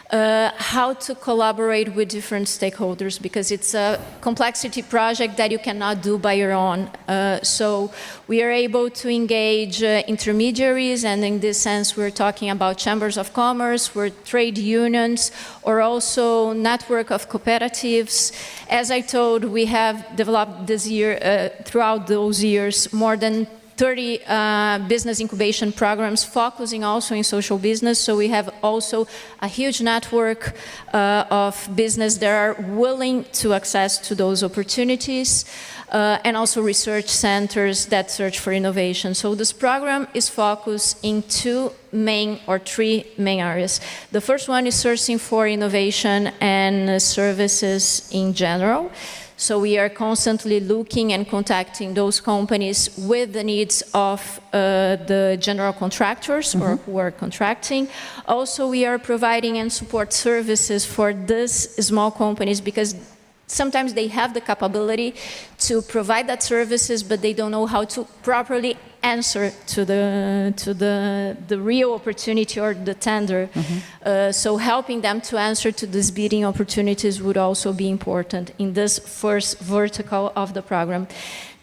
how to collaborate with different stakeholders, because it's a complexity project that you cannot do by your own. So we are able to engage intermediaries, and in this sense we're talking about chambers of commerce, we're trade unions, or also network of cooperatives. As I told, we have developed this year, throughout those years, more than 30 business incubation programs focusing also in social business. So we have also a huge network of business that are willing to access to those opportunities, and also research centers that search for innovation. So this program is focused in three main areas. The first one is sourcing for innovation and services in general. So we are constantly looking and contacting those companies with the needs of the general contractors or who are contracting. Also, we are providing and support services for these small companies, because sometimes they have the capability to provide that services, but they don't know how to properly answer to the real opportunity or the tender. So helping them to answer to these bidding opportunities would also be important in this first vertical of the program.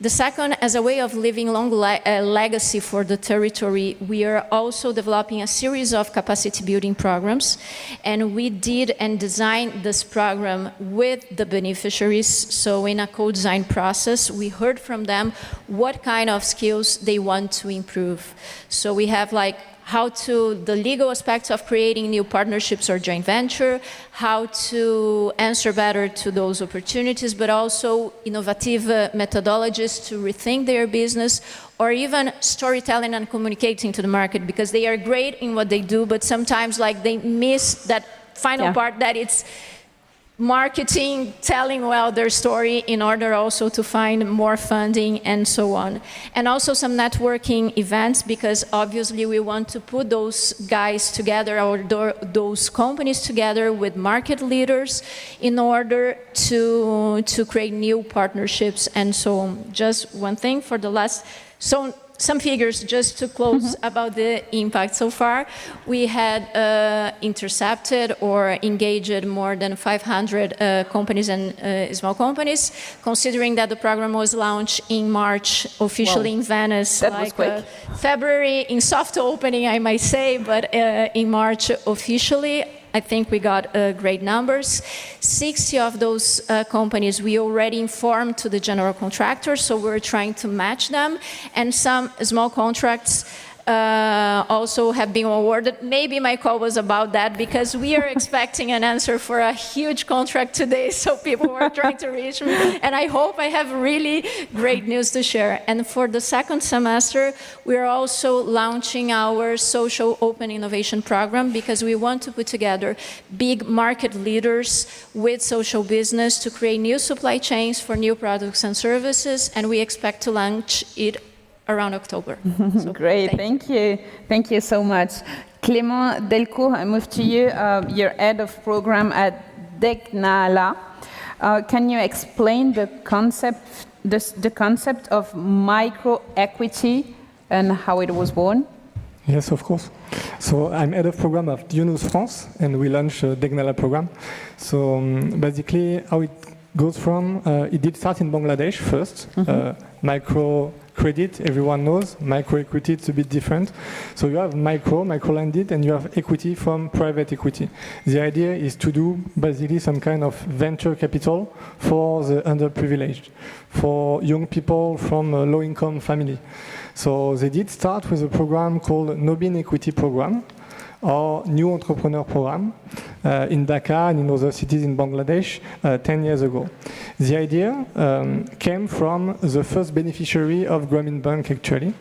The second, as a way of leaving long legacy for the territory, we are also developing a series of capacity building programs, and we did and designed this program with the beneficiaries. So in a co-design process, we heard from them what kind of skills they want to improve. So we have like the legal aspects of creating new partnerships or joint venture, how to answer better to those opportunities, but also innovative methodologies to rethink their business, or even storytelling and communicating to the market, because they are great in what they do, but sometimes like they miss that final part, that it's marketing, telling well their story in order also to find more funding and so on. And also some networking events, because obviously we want to put those guys together, or those companies together with market leaders in order to create new partnerships and so on. Just one thing for the last, some figures just to close about the impact. So far, we had intercepted or engaged more than 500 companies and small companies, considering that the program was launched in March, officially in Venice. That was quick. February in soft opening, I might say, but in March officially. I think we got great numbers. 60 of those companies we already informed to the general contractors, so we're trying to match them. And some small contracts also have been awarded. Maybe my call was about that, because we are expecting an answer for a huge contract today, so people were trying to reach me. And I hope I have really great news to share. And for the second semester, we are also launching our social open innovation program, because we want to put together big market leaders with social business to create new supply chains for new products and services, and we expect to launch it around October. So, great, thank you. Thank you so much. Clément Delcourt, I move to you. You're head of program at DECNALA. Can you explain the concept of micro-equity and how it was born? Yes, of course. So I'm head of program of UNESCO France, and we launched a DECNALA program. So basically how it goes from, it did start in Bangladesh first, micro credit, everyone knows. Microequity, it's a bit different. So you have micro-lending, and you have equity from private equity. The idea is to do basically some kind of venture capital for the underprivileged, for young people from a low-income family. So they did start with a program called Nobin Equity Program, or New Entrepreneur Program, in Dhaka and in other cities in Bangladesh 10 years ago. The idea came from the first beneficiary of Grameen Bank, actually,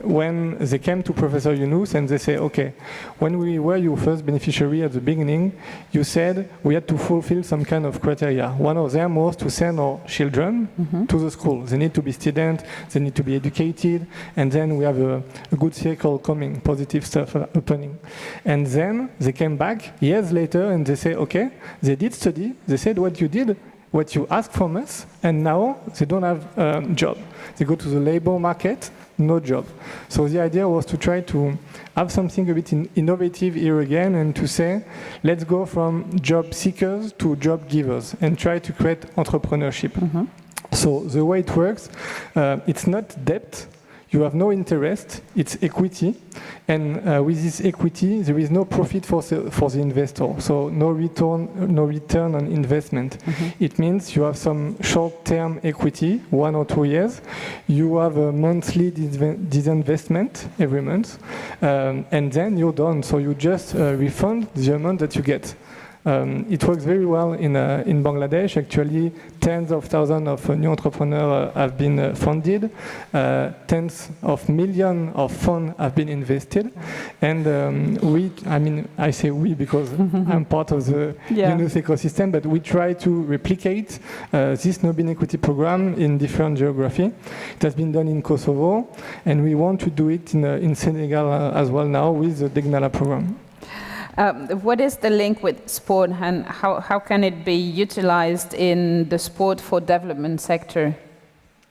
when they came to Professor Yunus and they say, okay, when we were your first beneficiary at the beginning, you said we had to fulfill some kind of criteria. One of them was to send our children to the school. They need to be students, they need to be educated, and then we have a good circle coming, positive stuff happening. And then they came back years later and they say, okay, they did study, they said what you did, what you asked from us, and now they don't have a job. They go to the labor market, no job. So the idea was to try to have something a bit innovative here again and to say, let's go from job seekers to job givers and try to create entrepreneurship. So the way it works, it's not debt. You have no interest, it's equity, and with this equity, there is no profit for the investor, so no return on investment. It means you have some short-term equity, 1 or 2 years, you have a monthly disinvestment every month, and then you're done, so you just refund the amount that you get. It works very well in Bangladesh. Actually, tens of thousands of new entrepreneurs have been funded, tens of millions of funds have been invested, and I say we because I'm part of the Yunus ecosystem, but we try to replicate this Nobin Equity Program in different geography. It has been done in Kosovo, and we want to do it in Senegal as well now with the Degnala program. What is the link with sport, and how can it be utilized in the sport for development sector?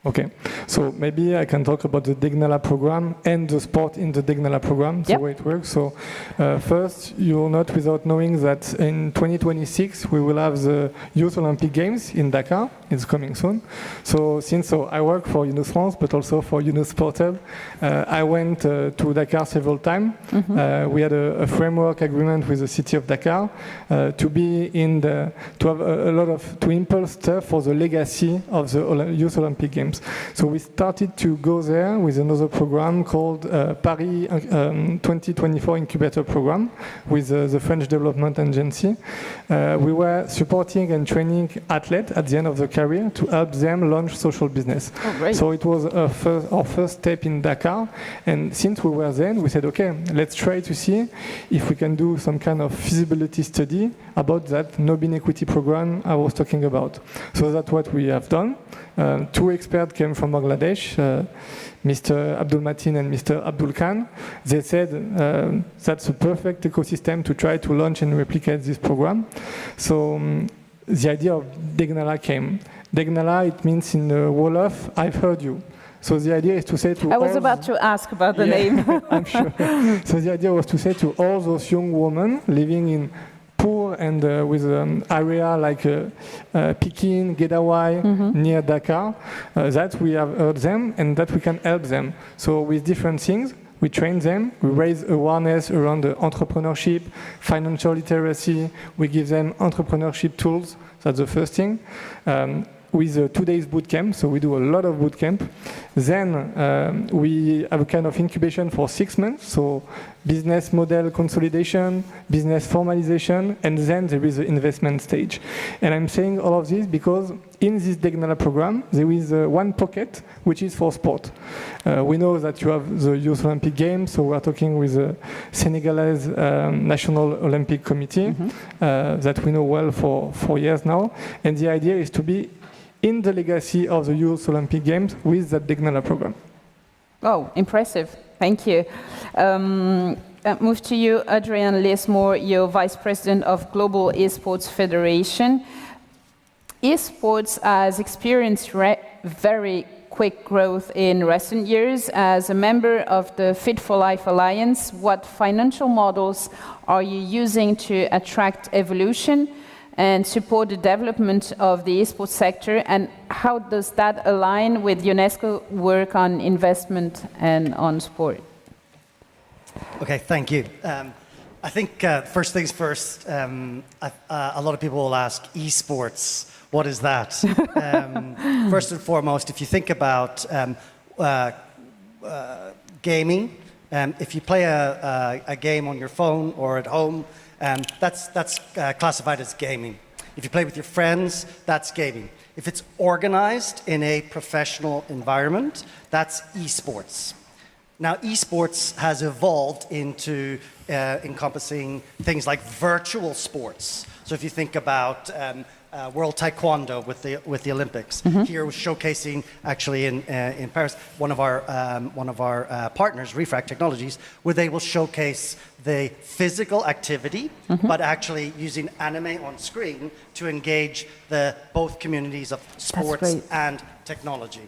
Okay, so maybe I can talk about the Degnala program and the sport in the Degnala program, the way it works. So first, you're not without knowing that in 2026, we will have the Youth Olympic Games in Dakar. It's coming soon. So I work for Yunus France, but also for Yunus Sport Hub, I went to Dakar several times. We had a framework agreement with the city of Dakar to be to have a lot to impulse stuff for the legacy of the Youth Olympic Games. So we started to go there with another program called Paris 2024 Incubator Program with the French Development Agency. We were supporting and training athletes at the end of the career to help them launch social business. Oh, great. So it was our first step in Dakar. And since we were there, we said, okay, let's try to see if we can do some kind of feasibility study about that Nobin Equity Program I was talking about. So that's what we have done. 2 experts came from Bangladesh, Mr. Abdul Matin and Mr. Abdul Khan. They said that's a perfect ecosystem to try to launch and replicate this program. So the idea of Degnala came. Degnala, it means in Wolof, I've heard you. So the idea is to say to I was about to ask about the name. I'm sure. So the idea was to say to all those young women living in poor and with an area like Pekin, Gedawai, near Dakar, that we have heard them and that we can help them. So with different things, we train them, we raise awareness around the entrepreneurship, financial literacy, we give them entrepreneurship tools, that's the first thing. With a 2 days boot camp, so we do a lot of boot camp. Then we have a kind of incubation for 6 months, so business model consolidation, business formalization, and then there is the investment stage. And I'm saying all of this because in this Degnala program, there is one pocket which is for sport. We know that you have the Youth Olympic Games, so we're talking with the Senegalese National Olympic Committee that we know well for years now. And the idea is to be in the legacy of the Youth Olympic Games with the Degnala program. Oh, impressive. Thank you. Move to you, Adrian Lesmore, you're Vice President of Global Esports Federation. Esports has experienced very quick growth in recent years. As a member of the Fit for Life Alliance, what financial models are you using to attract evolution? and support the development of the esports sector? And how does that align with UNESCO work on investment and on sport? Okay, thank you. I think first things first, a lot of people will ask, esports, what is that? First and foremost, if you think about gaming, if you play a game on your phone or at home, that's classified as gaming. If you play with your friends, that's gaming. If it's organized in a professional environment, that's esports. Now, esports has evolved into encompassing things like virtual sports. So if you think about World Taekwondo with the Olympics, here we're showcasing actually in Paris, one of our partners, Refract Technologies, where they will showcase the physical activity, but actually using anime on screen to engage both communities of sports and technology.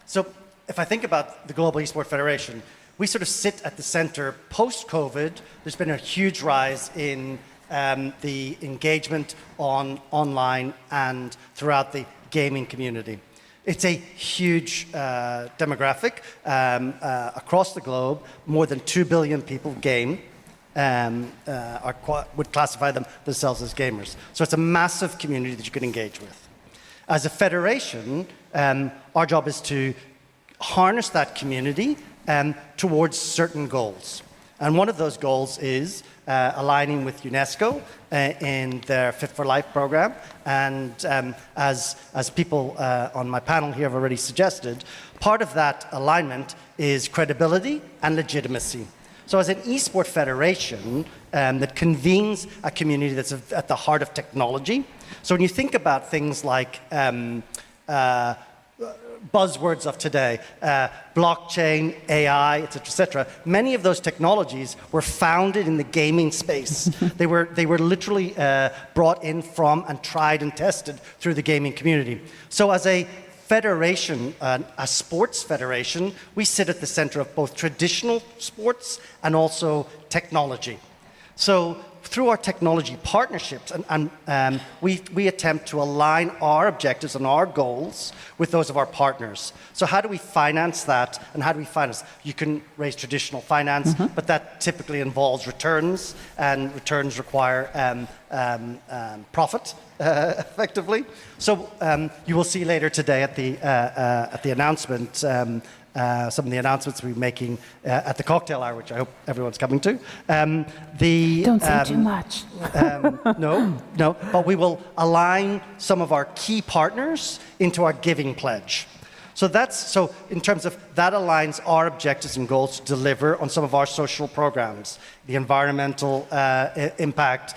So if I think about the Global Esports Federation, we sort of sit at the center post-COVID. There's been a huge rise in the engagement online and throughout the gaming community. It's a huge demographic across the globe. More than 2 billion people game, would classify themselves as gamers. So it's a massive community that you can engage with. As a federation, our job is to harness that community towards certain goals. And one of those goals is aligning with UNESCO in their Fit for Life program. And as people on my panel here have already suggested, part of that alignment is credibility and legitimacy. So as an eSport federation that convenes a community that's at the heart of technology, so when you think about things like buzzwords of today, blockchain, AI, et cetera, many of those technologies were founded in the gaming space. They were literally brought in from and tried and tested through the gaming community. So as a federation, a sports federation, we sit at the center of both traditional sports and also technology. So through our technology partnerships, we attempt to align our objectives and our goals with those of our partners. So how do we finance that, and how do we finance? You can raise traditional finance, but that typically involves returns, and returns require profit, effectively. So you will see later today at the announcement, some of the announcements we're making at the cocktail hour, which I hope everyone's coming to. Don't say too much. No, but we will align some of our key partners into our giving pledge. So in terms of that aligns our objectives and goals to deliver on some of our social programs, the environmental impact,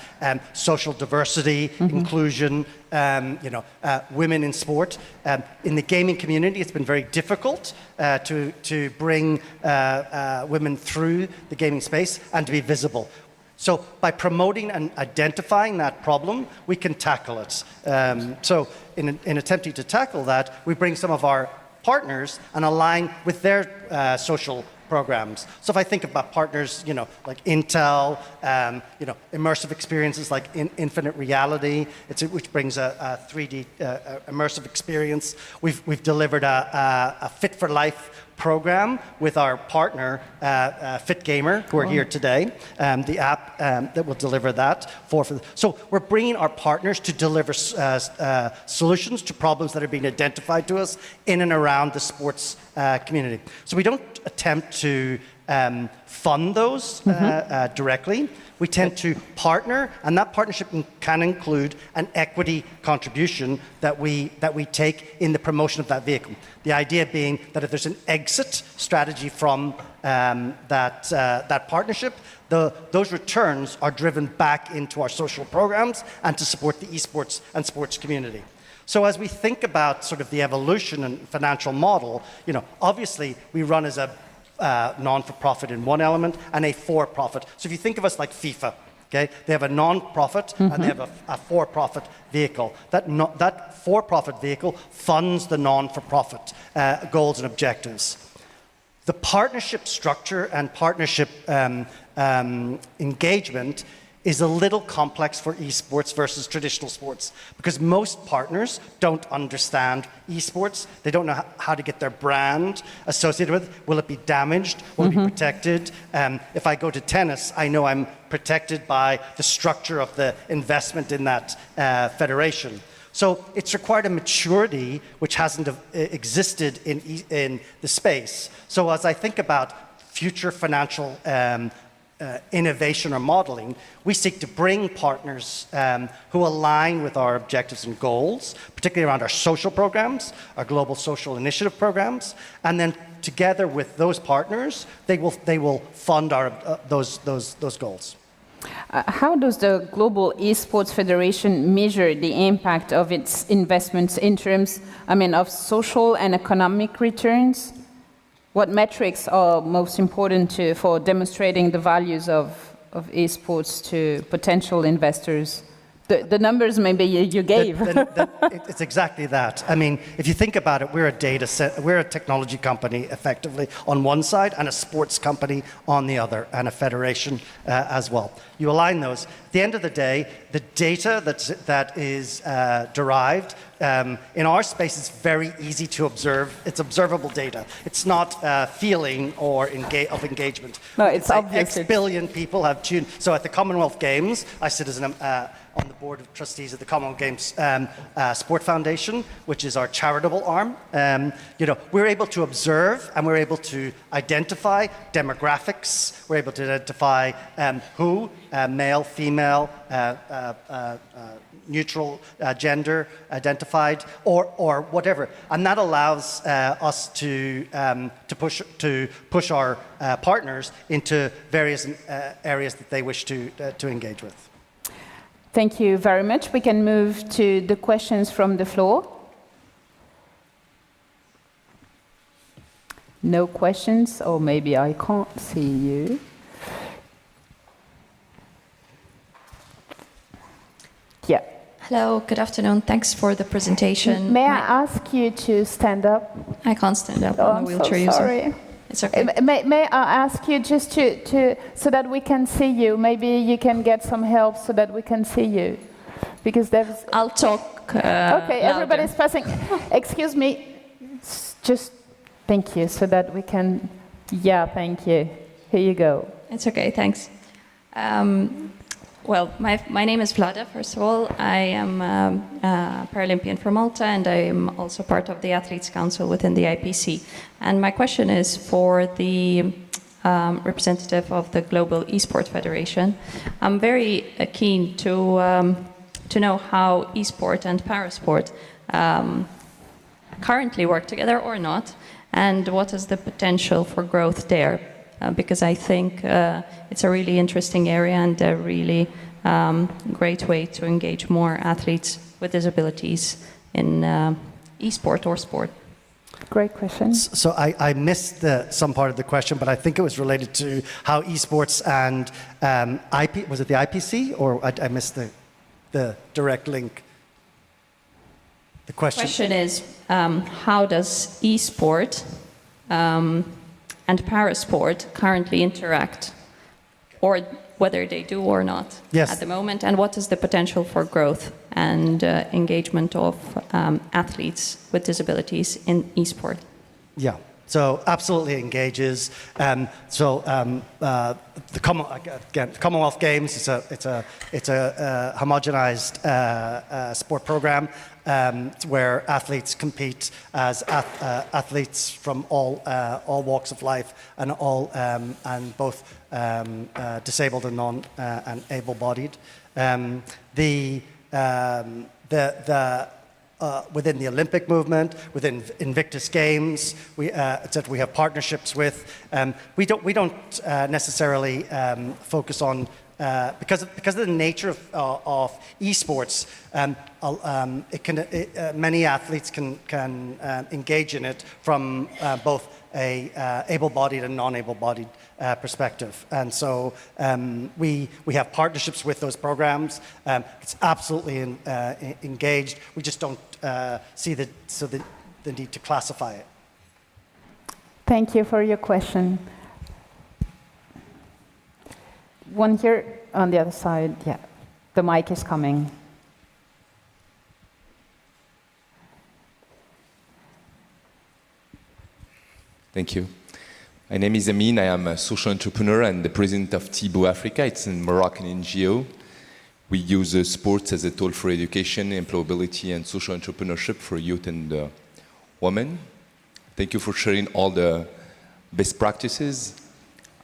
social diversity, inclusion, women in sport. In the gaming community, it's been very difficult to bring women through the gaming space and to be visible. So by promoting and identifying that problem, we can tackle it. So in attempting to tackle that, we bring some of our partners and align with their social programs. So if I think about partners, like Intel, immersive experiences like Infinite Reality, which brings a 3D immersive experience. We've delivered a Fit for Life program with our partner, Fit Gamer, who are here today, the app that will deliver that. So we're bringing our partners to deliver solutions to problems that are being identified to us in and around the sports community. So we don't attempt to fund those directly. We tend to partner, and that partnership can include an equity contribution that we take in the promotion of that vehicle. The idea being that if there's an exit strategy from that partnership, those returns are driven back into our social programs and to support the esports and sports community. So as we think about sort of the evolution and financial model, obviously we run as a non-for-profit in one element and a for-profit. So if you think of us like FIFA, okay, they have a non-profit and they have a for-profit vehicle. That for-profit vehicle funds the non-for-profit goals and objectives. The partnership structure and partnership engagement is a little complex for esports versus traditional sports because most partners don't understand esports. They don't know how to get their brand associated with it. Will it be damaged? Will it be protected? If I go to tennis, I know I'm protected by the structure of the investment in that federation. So it's required a maturity which hasn't existed in the space. So as I think about future financial innovation or modeling, we seek to bring partners who align with our objectives and goals, particularly around our social programs, our global social initiative programs, and then together with those partners, they will fund our those goals. How does the Global Esports Federation measure the impact of its investments in terms, of social and economic returns? What metrics are most important for demonstrating the values of esports to potential investors? The numbers maybe you gave. It's exactly that. I mean, if you think about it, we're a technology company effectively on one side and a sports company on the other, and a federation as well. You align those. At the end of the day, the data that is derived in our space is very easy to observe. It's observable data. It's not feeling or of engagement. No, it's obvious. X billion people have tuned. So at the Commonwealth Games, I sit as on the board of trustees of the Commonwealth Games Sport Foundation, which is our charitable arm. We're able to observe and we're able to identify demographics. We're able to identify who, male, female, neutral gender identified, or whatever, and that allows us to push our partners into various areas that they wish to engage with. Thank you very much. We can move to the questions from the floor. No questions, or maybe I can't see you. Yeah. Hello, good afternoon. Thanks for the presentation. May I ask you to stand up? I can't stand up. Oh, I'm a wheelchair user. Sorry. It's okay. May I ask you just to so that we can see you? Maybe you can get some help so that we can see you, because there's. I'll talk. Okay, everybody's passing. Excuse me. Just thank you, so that we can. Yeah, thank you. Here you go. It's okay. Thanks. Well, my name is Vlada, first of all. I am a Paralympian from Malta, and I am also part of the Athletes' Council within the IPC. And my question is for the representative of the Global Esports Federation. I'm very keen to know how esport and parasport currently work together or not, and what is the potential for growth there. Because I think it's a really interesting area and a really great way to engage more athletes with disabilities in esport or sport. Great question. So I missed some part of the question, but I think it was related to how esports and was it the IPC, or I missed the direct link? The question is, how does esport and parasport currently interact, or whether they do or not at the moment, and what is the potential for growth and engagement of athletes with disabilities in esport? Yeah, so absolutely engages. The Commonwealth Games, it's a homogenized sport program where athletes compete as athletes from all walks of life and both disabled and non and able-bodied. Within the Olympic movement, within Invictus Games, we have partnerships with. We don't necessarily focus on because of the nature of esports. Many athletes can engage in it from both a able-bodied and non-able-bodied perspective, and so we have partnerships with those programs. It's absolutely engaged. We just don't see the need to classify it. Thank you for your question. one here on the other side. Yeah, the mic is coming. Thank you. My name is Amin. I am a social entrepreneur and the president of Thibaut Africa. It's a Moroccan NGO. We use sports as a tool for education, employability, and social entrepreneurship for youth and women. Thank you for sharing all the best practices.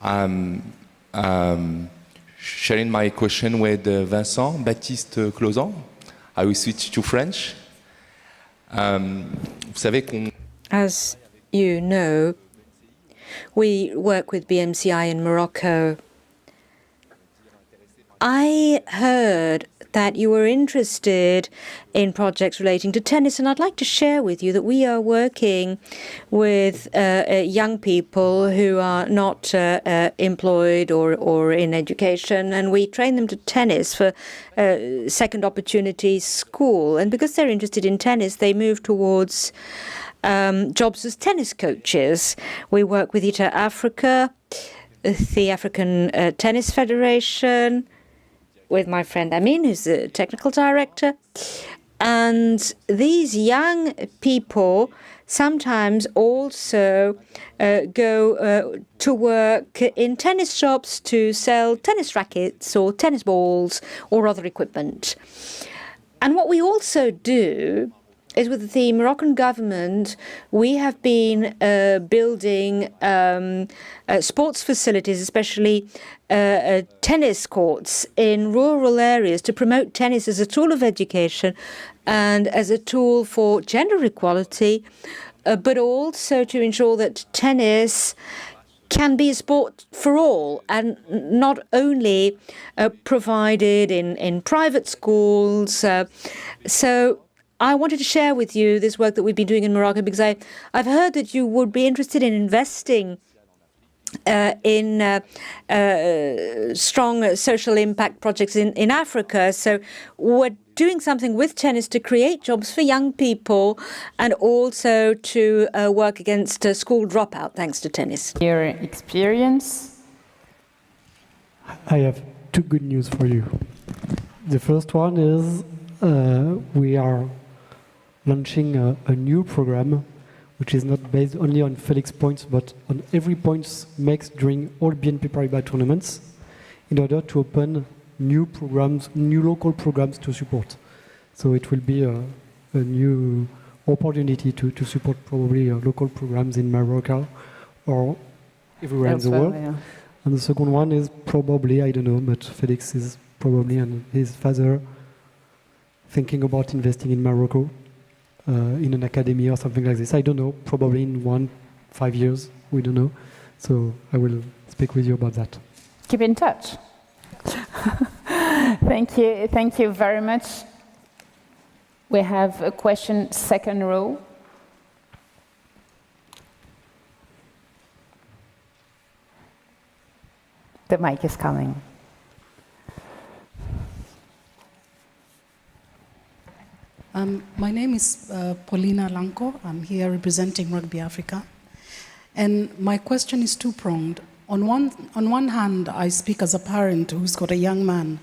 I'm sharing my question with Vincent Baptiste Closan. I will switch to French. Vous savez qu'on... As you know, we work with BMCI in Morocco. I heard that you were interested in projects relating to tennis, and I'd like to share with you that we are working with young people who are not employed or in education, and we train them to tennis for second opportunity school. And because they're interested in tennis, they move towards jobs as tennis coaches. We work with ITA Africa, the African Tennis Federation, with my friend Amin, who's the technical director. And these young people sometimes also go to work in tennis shops to sell tennis rackets or tennis balls or other equipment. And what we also do is with the Moroccan government, we have been building sports facilities, especially tennis courts in rural areas to promote tennis as a tool of education and as a tool for gender equality, but also to ensure that tennis can be a sport for all and not only provided in private schools. So I wanted to share with you this work that we've been doing in Morocco because I've heard that you would be interested in investing in strong social impact projects in Africa. So we're doing something with tennis to create jobs for young people and also to work against school dropout thanks to tennis. Your experience? I have two good news for you. The first one is we are launching a new program which is not based only on Felix points but on every points makes during all BNP Paribas tournaments in order to open new programs, new local programs to support. So it will be a new opportunity to support probably local programs in Morocco or everywhere in the world. Yeah. And the second one is probably, I don't know, but Felix is probably and his father thinking about investing in Morocco. In an academy or something like this. I don't know, probably in 5 years, we don't know. So I will speak with you about that. Keep in touch. Thank you very much. We have a question, second row. The mic is coming. My name is Paulina Lanko. I'm here representing Rugby Africa. And my question is two-pronged. On one hand, I speak as a parent who's got a young man,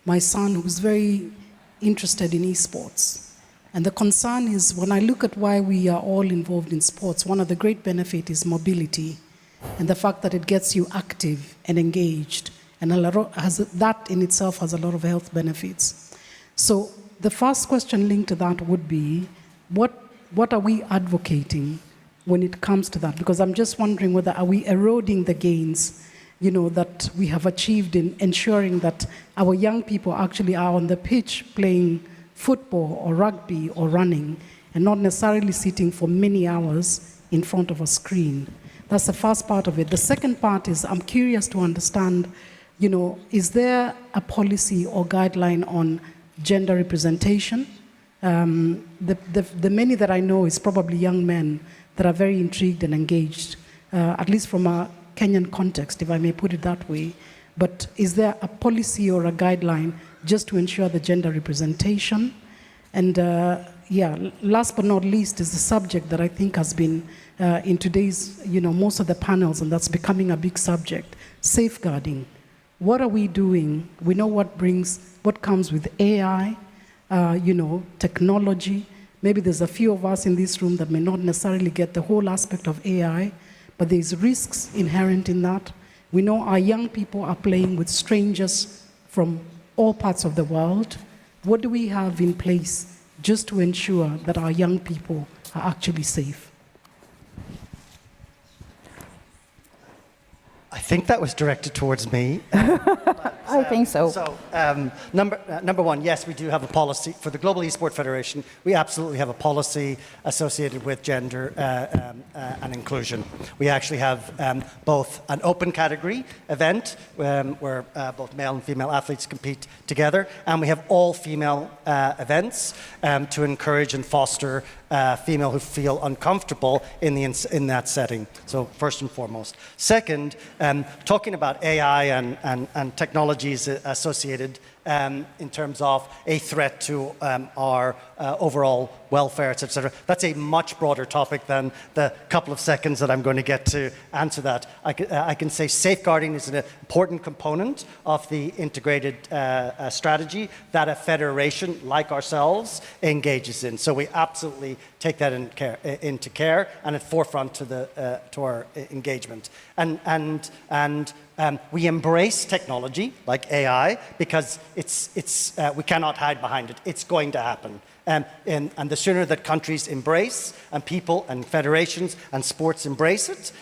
my son, who's very interested in esports. And the concern is when I look at why we are all involved in sports, one of the great benefits is mobility and the fact that it gets you active and engaged. And that in itself has a lot of health benefits. So the first question linked to that would be, what are we advocating when it comes to that? Because I'm just wondering whether are we eroding the gains, that we have achieved in ensuring that our young people actually are on the pitch playing football or rugby or running and not necessarily sitting for many hours in front of a screen. That's the first part of it. The second part is I'm curious to understand, is there a policy or guideline on gender representation? The many that I know is probably young men that are very intrigued and engaged, at least from a Kenyan context, if I may put it that way. But is there a policy or a guideline just to ensure the gender representation? And last but not least is the subject that I think has been in today's, most of the panels, and that's becoming a big subject, safeguarding What are we doing? We know what comes with AI, technology. Maybe there's a few of us in this room that may not necessarily get the whole aspect of AI, but there's risks inherent in that. We know our young people are playing with strangers from all parts of the world. What do we have in place just to ensure that our young people are actually safe? I think that was directed towards me. I think so. So, number one, yes, we do have a policy. For the Global Esports Federation, we absolutely have a policy associated with gender and inclusion. We actually have both an open category event where both male and female athletes compete together, and we have all female events to encourage and foster female who feel uncomfortable in that setting. So first and foremost. Second, talking about AI and technologies associated in terms of a threat to our overall welfare, etc. That's a much broader topic than the couple of seconds that I'm going to get to answer that. I can say safeguarding is an important component of the integrated strategy that a federation like ourselves engages in. So we absolutely take that into care and at forefront to our engagement. And we embrace technology like AI because we cannot hide behind it. It's going to happen. And the sooner that countries embrace, and people and federations and sports embrace it,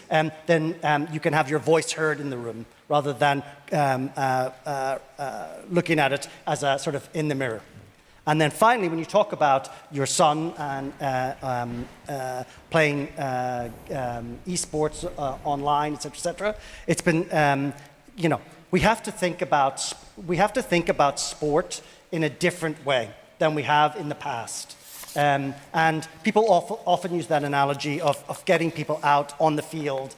then you can have your voice heard in the room rather than looking at it as a sort of in the mirror. And then finally, when you talk about your son and playing esports online, etc., it's been, we have to think about sport in a different way than we have in the past. And people often use that analogy of getting people out on the field,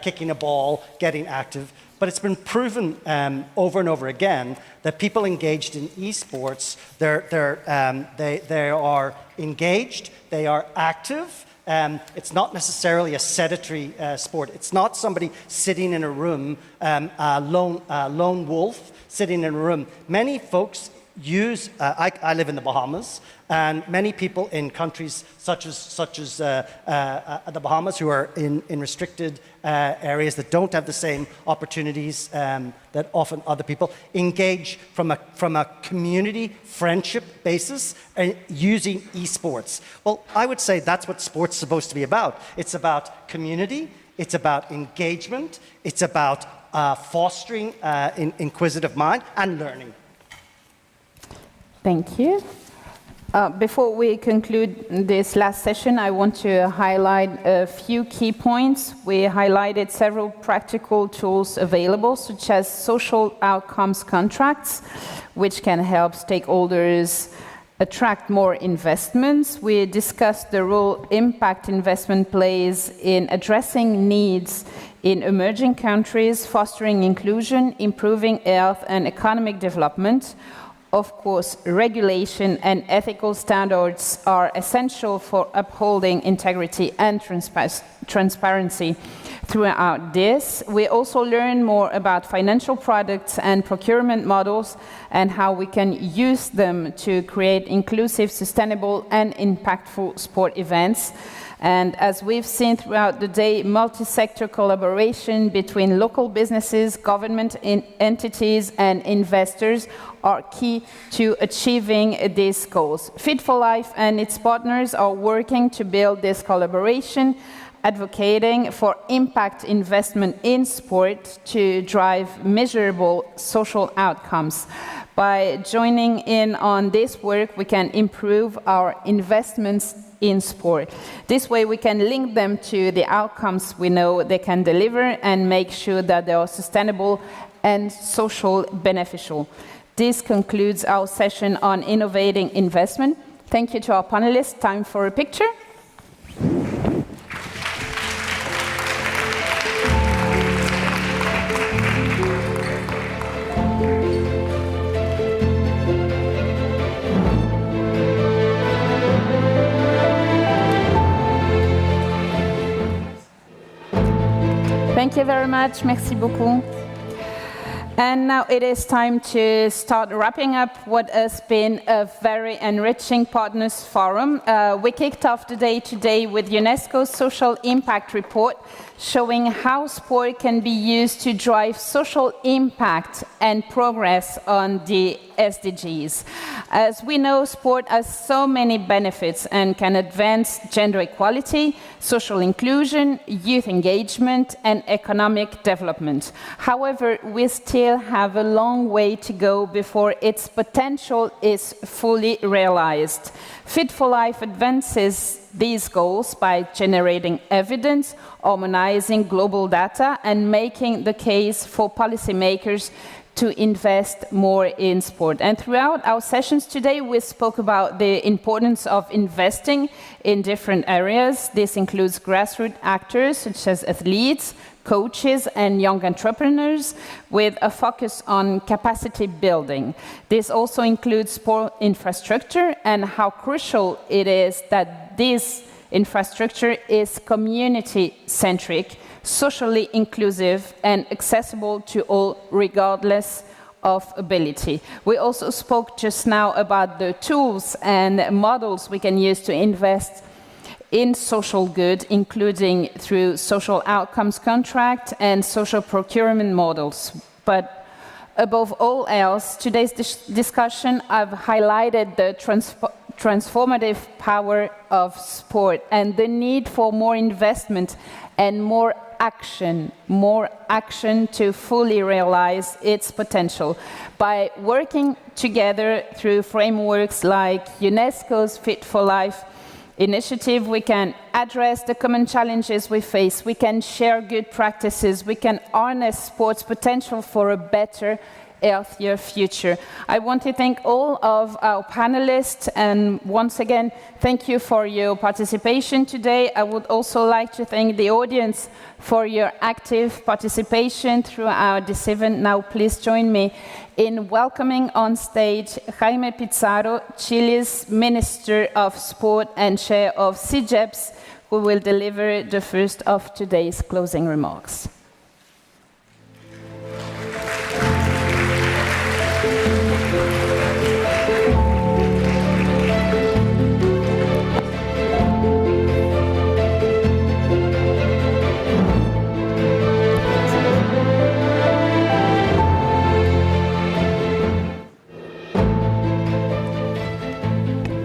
kicking a ball, getting active. But it's been proven over and over again that people engaged in esports, they are engaged, they are active. It's not necessarily a sedentary sport. It's not somebody sitting in a room, a lone wolf sitting in a room. Many folks use, I live in the Bahamas, and many people in countries such as the Bahamas who are in restricted areas that don't have the same opportunities that often other people engage from a community friendship basis using esports. Well, I would say that's what sports is supposed to be about. It's about community, it's about engagement, it's about fostering inquisitive mind and learning. Thank you. Before we conclude this last session, I want to highlight a few key points. We highlighted several practical tools available, such as social outcomes contracts, which can help stakeholders attract more investments. We discussed the role impact investment plays in addressing needs in emerging countries, fostering inclusion, improving health and economic development. Of course, regulation and ethical standards are essential for upholding integrity and transparency. Throughout this, we also learn more about financial products and procurement models and how we can use them to create inclusive, sustainable, and impactful sport events. And as we've seen throughout the day, multi-sector collaboration between local businesses, government entities, and investors are key to achieving these goals. Fit for Life and its partners are working to build this collaboration, advocating for impact investment in sport to drive measurable social outcomes. By joining in on this work, we can improve our investments in sport. This way we can link them to the outcomes we know they can deliver and make sure that they are sustainable and social beneficial. This concludes our session on innovating investment. Thank you to our panelists. Time for a picture. Thank you very much. Merci beaucoup. And now it is time to start wrapping up what has been a very enriching Partners Forum. We kicked off the day today with UNESCO's Social Impact Report, showing how sport can be used to drive social impact and progress on the SDGs. As we know, sport has so many benefits and can advance gender equality, social inclusion, youth engagement, and economic development. However, we still have a long way to go before its potential is fully realized. Fit for Life advances these goals by generating evidence, harmonizing global data, and making the case for policymakers to invest more in sport. And throughout our sessions today, we spoke about the importance of investing in different areas. This includes grassroots actors such as athletes, coaches, and young entrepreneurs, with a focus on capacity building. This also includes sport infrastructure and how crucial it is that this infrastructure is community-centric, socially inclusive, and accessible to all regardless of ability. We also spoke just now about the tools and models we can use to invest in social good, including through social outcomes contract and social procurement models. But above all else, today's discussion, I've highlighted the transformative power of sport and the need for more investment and more action to fully realize its potential. By working together through frameworks like UNESCO's Fit for Life initiative, we can address the common challenges we face, we can share good practices, we can harness sports potential for a better, healthier future. I want to thank all of our panelists, and once again, thank you for your participation today. I would also like to thank the audience for your active participation throughout this event. Now, please join me in welcoming on stage Jaime Pizarro, Chile's Minister of Sport and Chair of CIGEPS, who will deliver the first of today's closing remarks.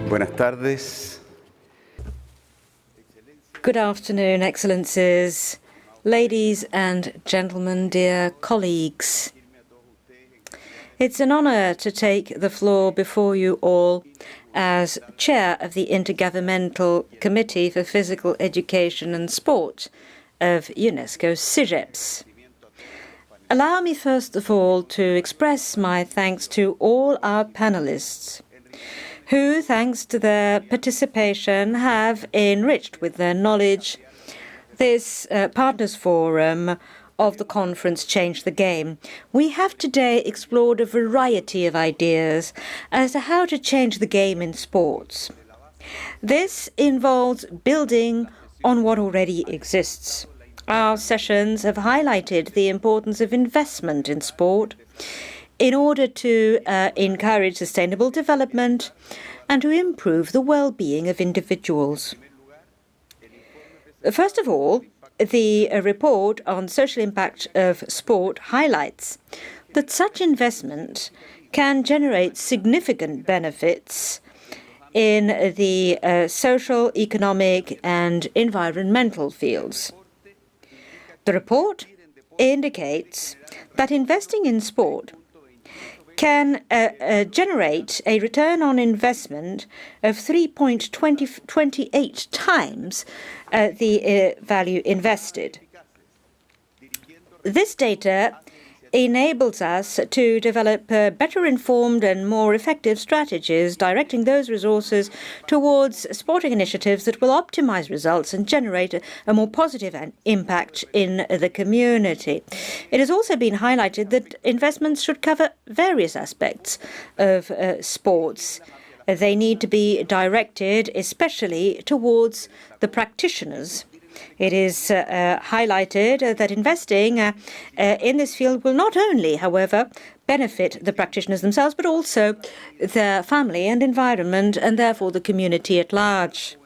Buenas tardes. Good afternoon, Excellencies, ladies and gentlemen, dear colleagues. It's an honor to take the floor before you all as Chair of the Intergovernmental Committee for Physical Education and Sport of UNESCO's CIGEPS. Allow me first of all to express my thanks to all our panelists, who, thanks to their participation, have enriched with their knowledge this Partners Forum of the conference Change the Game. We have today explored a variety of ideas as to how to change the game in sports. This involves building on what already exists. Our sessions have highlighted the importance of investment in sport in order to encourage sustainable development and to improve the well-being of individuals. First of all, the report on social impact of sport highlights that such investment can generate significant benefits in the social, economic, and environmental fields. The report indicates that investing in sport can generate a return on investment of 3.28 times the value invested. This data enables us to develop better informed and more effective strategies, directing those resources towards sporting initiatives that will optimize results and generate a more positive impact in the community. It has also been highlighted that investments should cover various aspects of sports. They need to be directed especially towards the practitioners It is highlighted that investing in this field will not only, however, benefit the practitioners themselves, but also their family and environment, and therefore the community at large.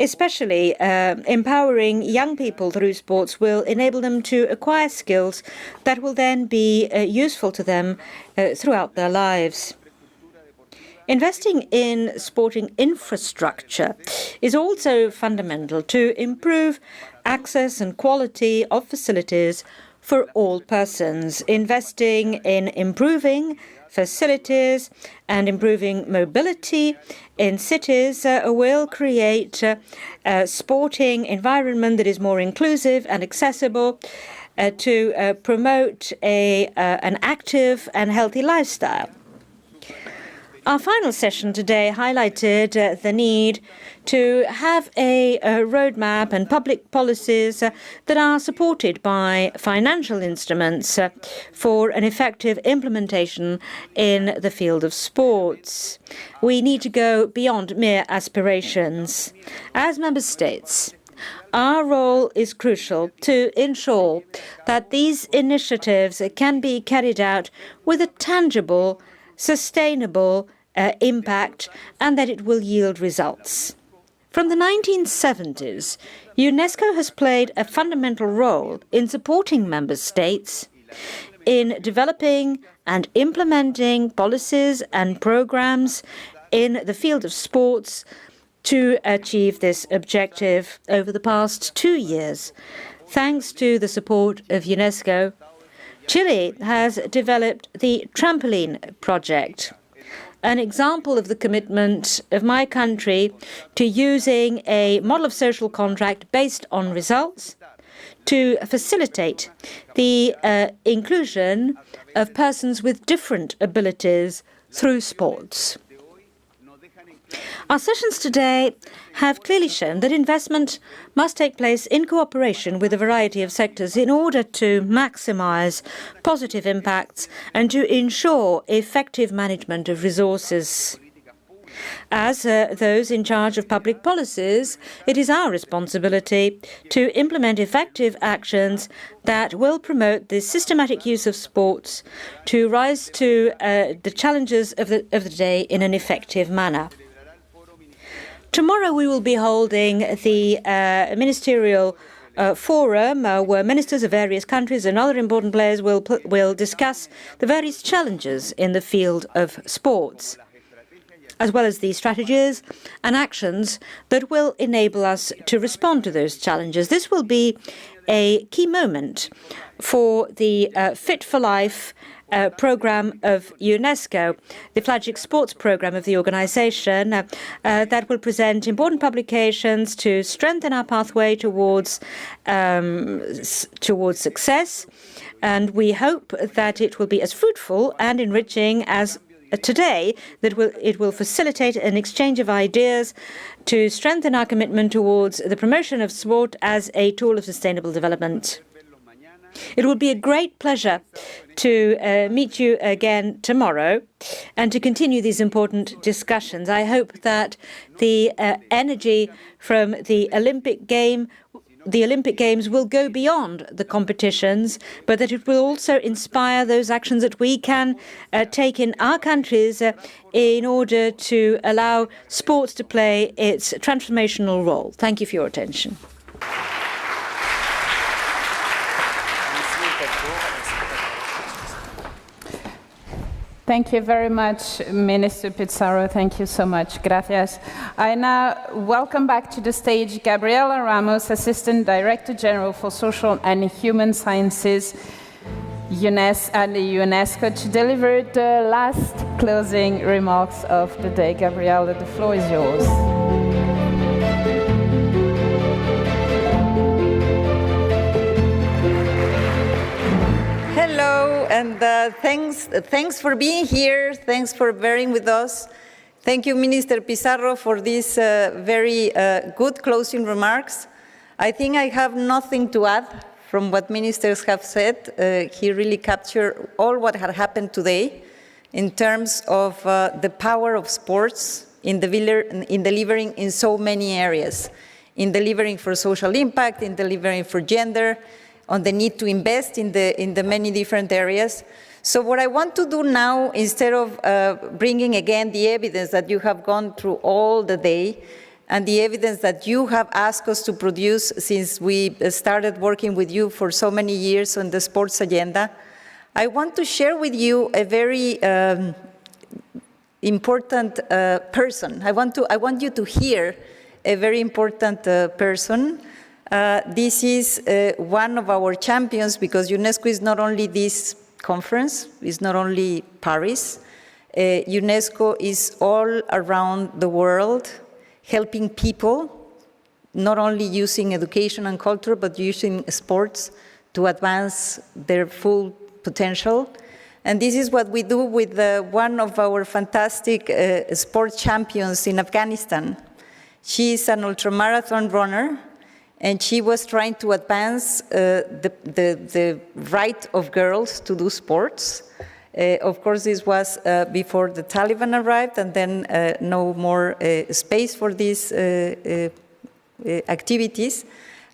Especially empowering young people through sports will enable them to acquire skills that will then be useful to them throughout their lives. Investing in sporting infrastructure is also fundamental to improve access and quality of facilities for all persons. Investing in improving facilities and improving mobility in cities will create a sporting environment that is more inclusive and accessible to promote an active and healthy lifestyle. Our final session today highlighted the need to have a roadmap and public policies that are supported by financial instruments for an effective implementation in the field of sports. We need to go beyond mere aspirations. As member states, our role is crucial to ensure that these initiatives can be carried out with a tangible, sustainable impact, and that it will yield results. From the 1970s, UNESCO has played a fundamental role in supporting member states in developing and implementing policies and programs in the field of sports to achieve this objective. Over the past 2 years, thanks to the support of UNESCO, Chile has developed the Trampoline Project, an example of the commitment of my country to using a model of social contract based on results to facilitate the inclusion of persons with different abilities through sports. Our sessions today have clearly shown that investment must take place in cooperation with a variety of sectors in order to maximize positive impacts and to ensure effective management of resources. As those in charge of public policies, it is our responsibility to implement effective actions that will promote the systematic use of sports to rise to the challenges of the day in an effective manner. Tomorrow we will be holding the ministerial forum where ministers of various countries and other important players will discuss the various challenges in the field of sports, as well as the strategies and actions that will enable us to respond to those challenges. This will be a key moment for the Fit for Life program of UNESCO, the flagship sports program of the organization, that will present important publications to strengthen our pathway towards success. And we hope that it will be as fruitful and enriching as today, that it will facilitate an exchange of ideas to strengthen our commitment towards the promotion of sport as a tool of sustainable development. It will be a great pleasure to meet you again tomorrow and to continue these important discussions. I hope that the energy from the Olympic Games will go beyond the competitions, but that it will also inspire those actions that we can take in our countries in order to allow sports to play its transformational role. Thank you for your attention. Thank you very much, Minister Pizarro. Thank you so much. Gracias. I now welcome back to the stage Gabriela Ramos, Assistant Director General for Social and Human Sciences at the UNESCO, to deliver the last closing remarks of the day. Gabriela, the floor is yours. Hello, and thanks for being here. Thanks for bearing with us. Thank you, Minister Pizarro, for these very good closing remarks. I think I have nothing to add from what ministers have said. He really captured all what had happened today in terms of the power of sports in delivering in so many areas, in delivering for social impact, in delivering for gender, on the need to invest in the many different areas. So what I want to do now, instead of bringing again the evidence that you have gone through all the day, and the evidence that you have asked us to produce since we started working with you for so many years on the sports agenda, I want to share with you a very important person. I want you to hear a very important person. This is one of our champions, because UNESCO is not only this conference, it's not only Paris. UNESCO is all around the world, helping people, not only using education and culture, but using sports to advance their full potential. And this is what we do with one of our fantastic sports champions in Afghanistan. She is an ultramarathon runner, and she was trying to advance the right of girls to do sports. Of course, this was before the Taliban arrived, and then no more space for these activities.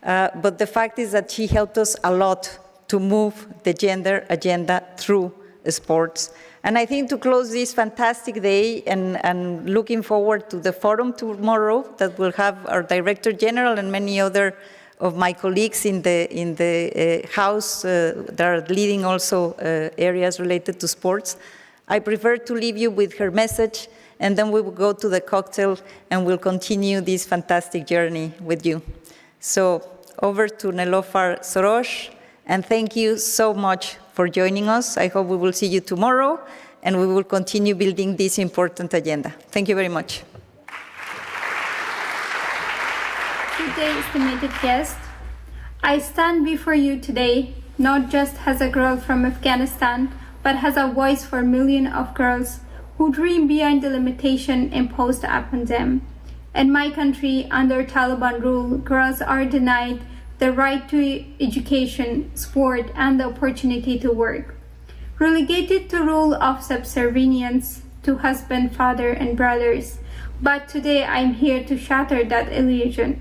But the fact is that she helped us a lot to move the gender agenda through sports. And I think to close this fantastic day, and looking forward to the forum tomorrow that will have our Director General and many other of my colleagues in the House that are leading also areas related to sports, I prefer to leave you with her message, and then we will go to the cocktail and we'll continue this fantastic journey with you. So over to Nelofar Soros, and thank you so much for joining us. I hope we will see you tomorrow, and we will continue building this important agenda. Thank you very much. Good day, estimated guest. I stand before you today not just as a girl from Afghanistan, but as a voice for millions of girls who dream beyond the limitation imposed upon them. In my country, under Taliban rule, girls are denied the right to education, sport, and the opportunity to work. Relegated to rule of subservience to husband, father, and brothers. But today I'm here to shatter that illusion.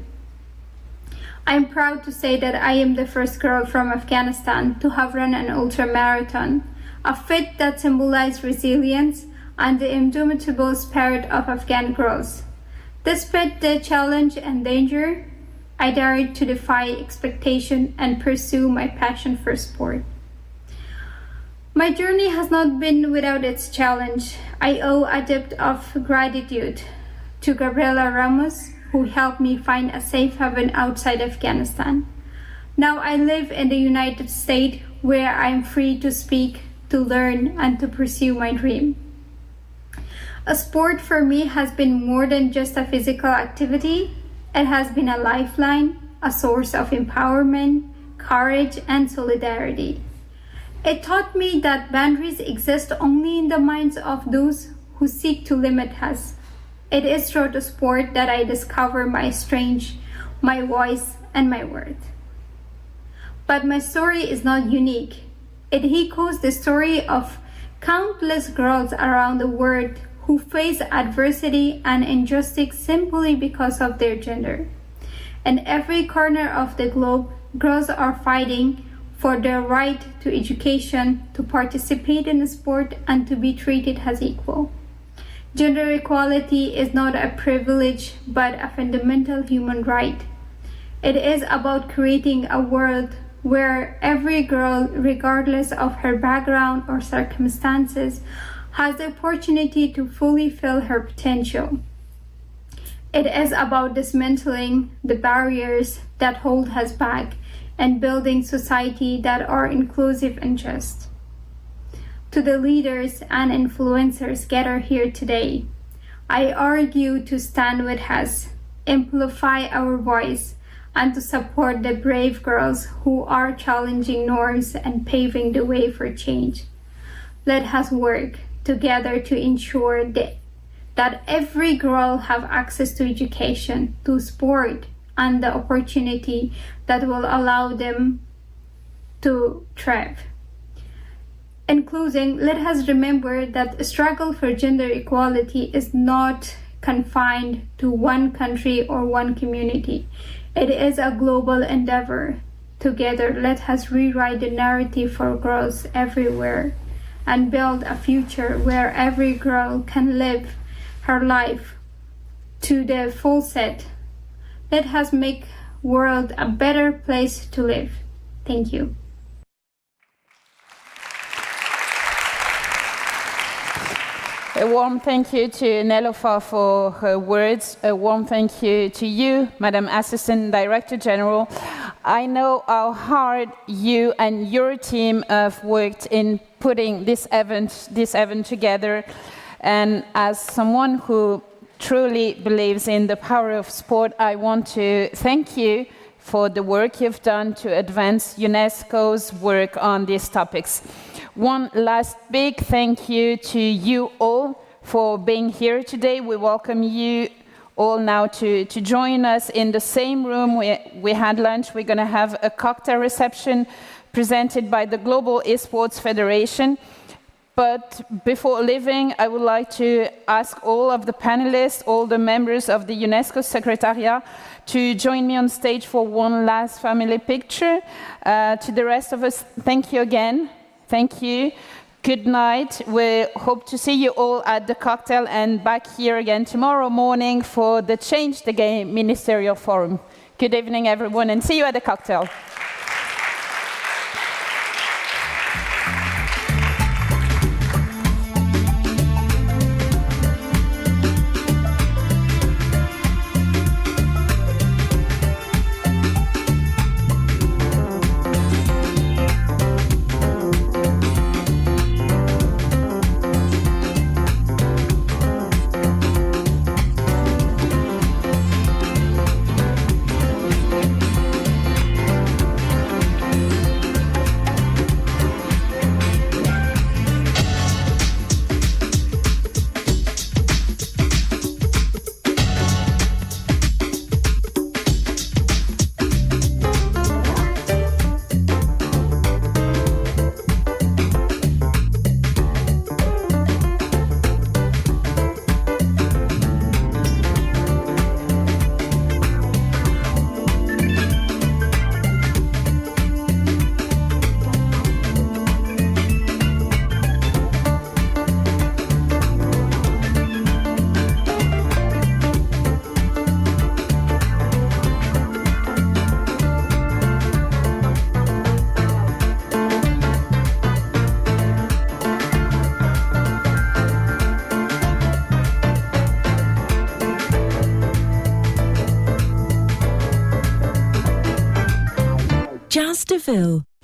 I'm proud to say that I am the first girl from Afghanistan to have run an ultramarathon, a feat that symbolized resilience and the indomitable spirit of Afghan girls. Despite the challenge and danger, I dared to defy expectation and pursue my passion for sport. My journey has not been without its challenge. I owe a debt of gratitude to Gabriela Ramos, who helped me find a safe haven outside Afghanistan. Now I live in the United States, where I am free to speak, to learn, and to pursue my dream. A sport for me has been more than just a physical activity. It has been a lifeline, a source of empowerment, courage, and solidarity. It taught me that boundaries exist only in the minds of those who seek to limit us. It is through the sport that I discover my strength, my voice, and my worth. But my story is not unique. It echoes the story of countless girls around the world who face adversity and injustice simply because of their gender. In every corner of the globe, girls are fighting for their right to education, to participate in sport, and to be treated as equal. Gender equality is not a privilege, but a fundamental human right. It is about creating a world where every girl, regardless of her background or circumstances, has the opportunity to fully fill her potential. It is about dismantling the barriers that hold us back and building society that are inclusive and just. To the leaders and influencers gathered here today, I urge you to stand with us, amplify our voice, and to support the brave girls who are challenging norms and paving the way for change. Let us work together to ensure that every girl have access to education, to sport, and the opportunity that will allow them to thrive. In closing, let us remember that the struggle for gender equality is not confined to one country or one community. It is a global endeavor. Together, let us rewrite the narrative for girls everywhere and build a future where every girl can live her life to the full set. Let us make world a better place to live. Thank you. A warm thank you to Nelofa for her words. A warm thank you to you, Madam Assistant Director General. I know how hard you and your team have worked in putting this event together. And as someone who truly believes in the power of sport, I want to thank you for the work you've done to advance UNESCO's work on these topics. One last big thank you to you all for being here today. We welcome you all now to join us in the same room. We had lunch. We're going to have a cocktail reception presented by the Global Esports Federation. But before leaving, I would like to ask all of the panelists, all the members of the UNESCO Secretariat to join me on stage for one last family picture. To the rest of us, thank you again. Thank you. Good night. We hope to see you all at the cocktail and back here again tomorrow morning for the Change the Game Ministerial Forum. Good evening, everyone, and see you at the cocktail.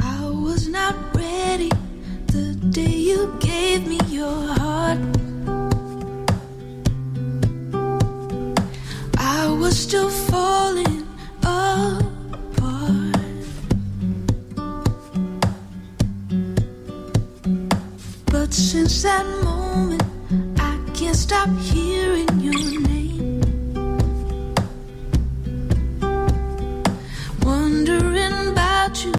I was not ready the day you gave me your heart. I was still falling apart. But since that moment, I can't stop hearing your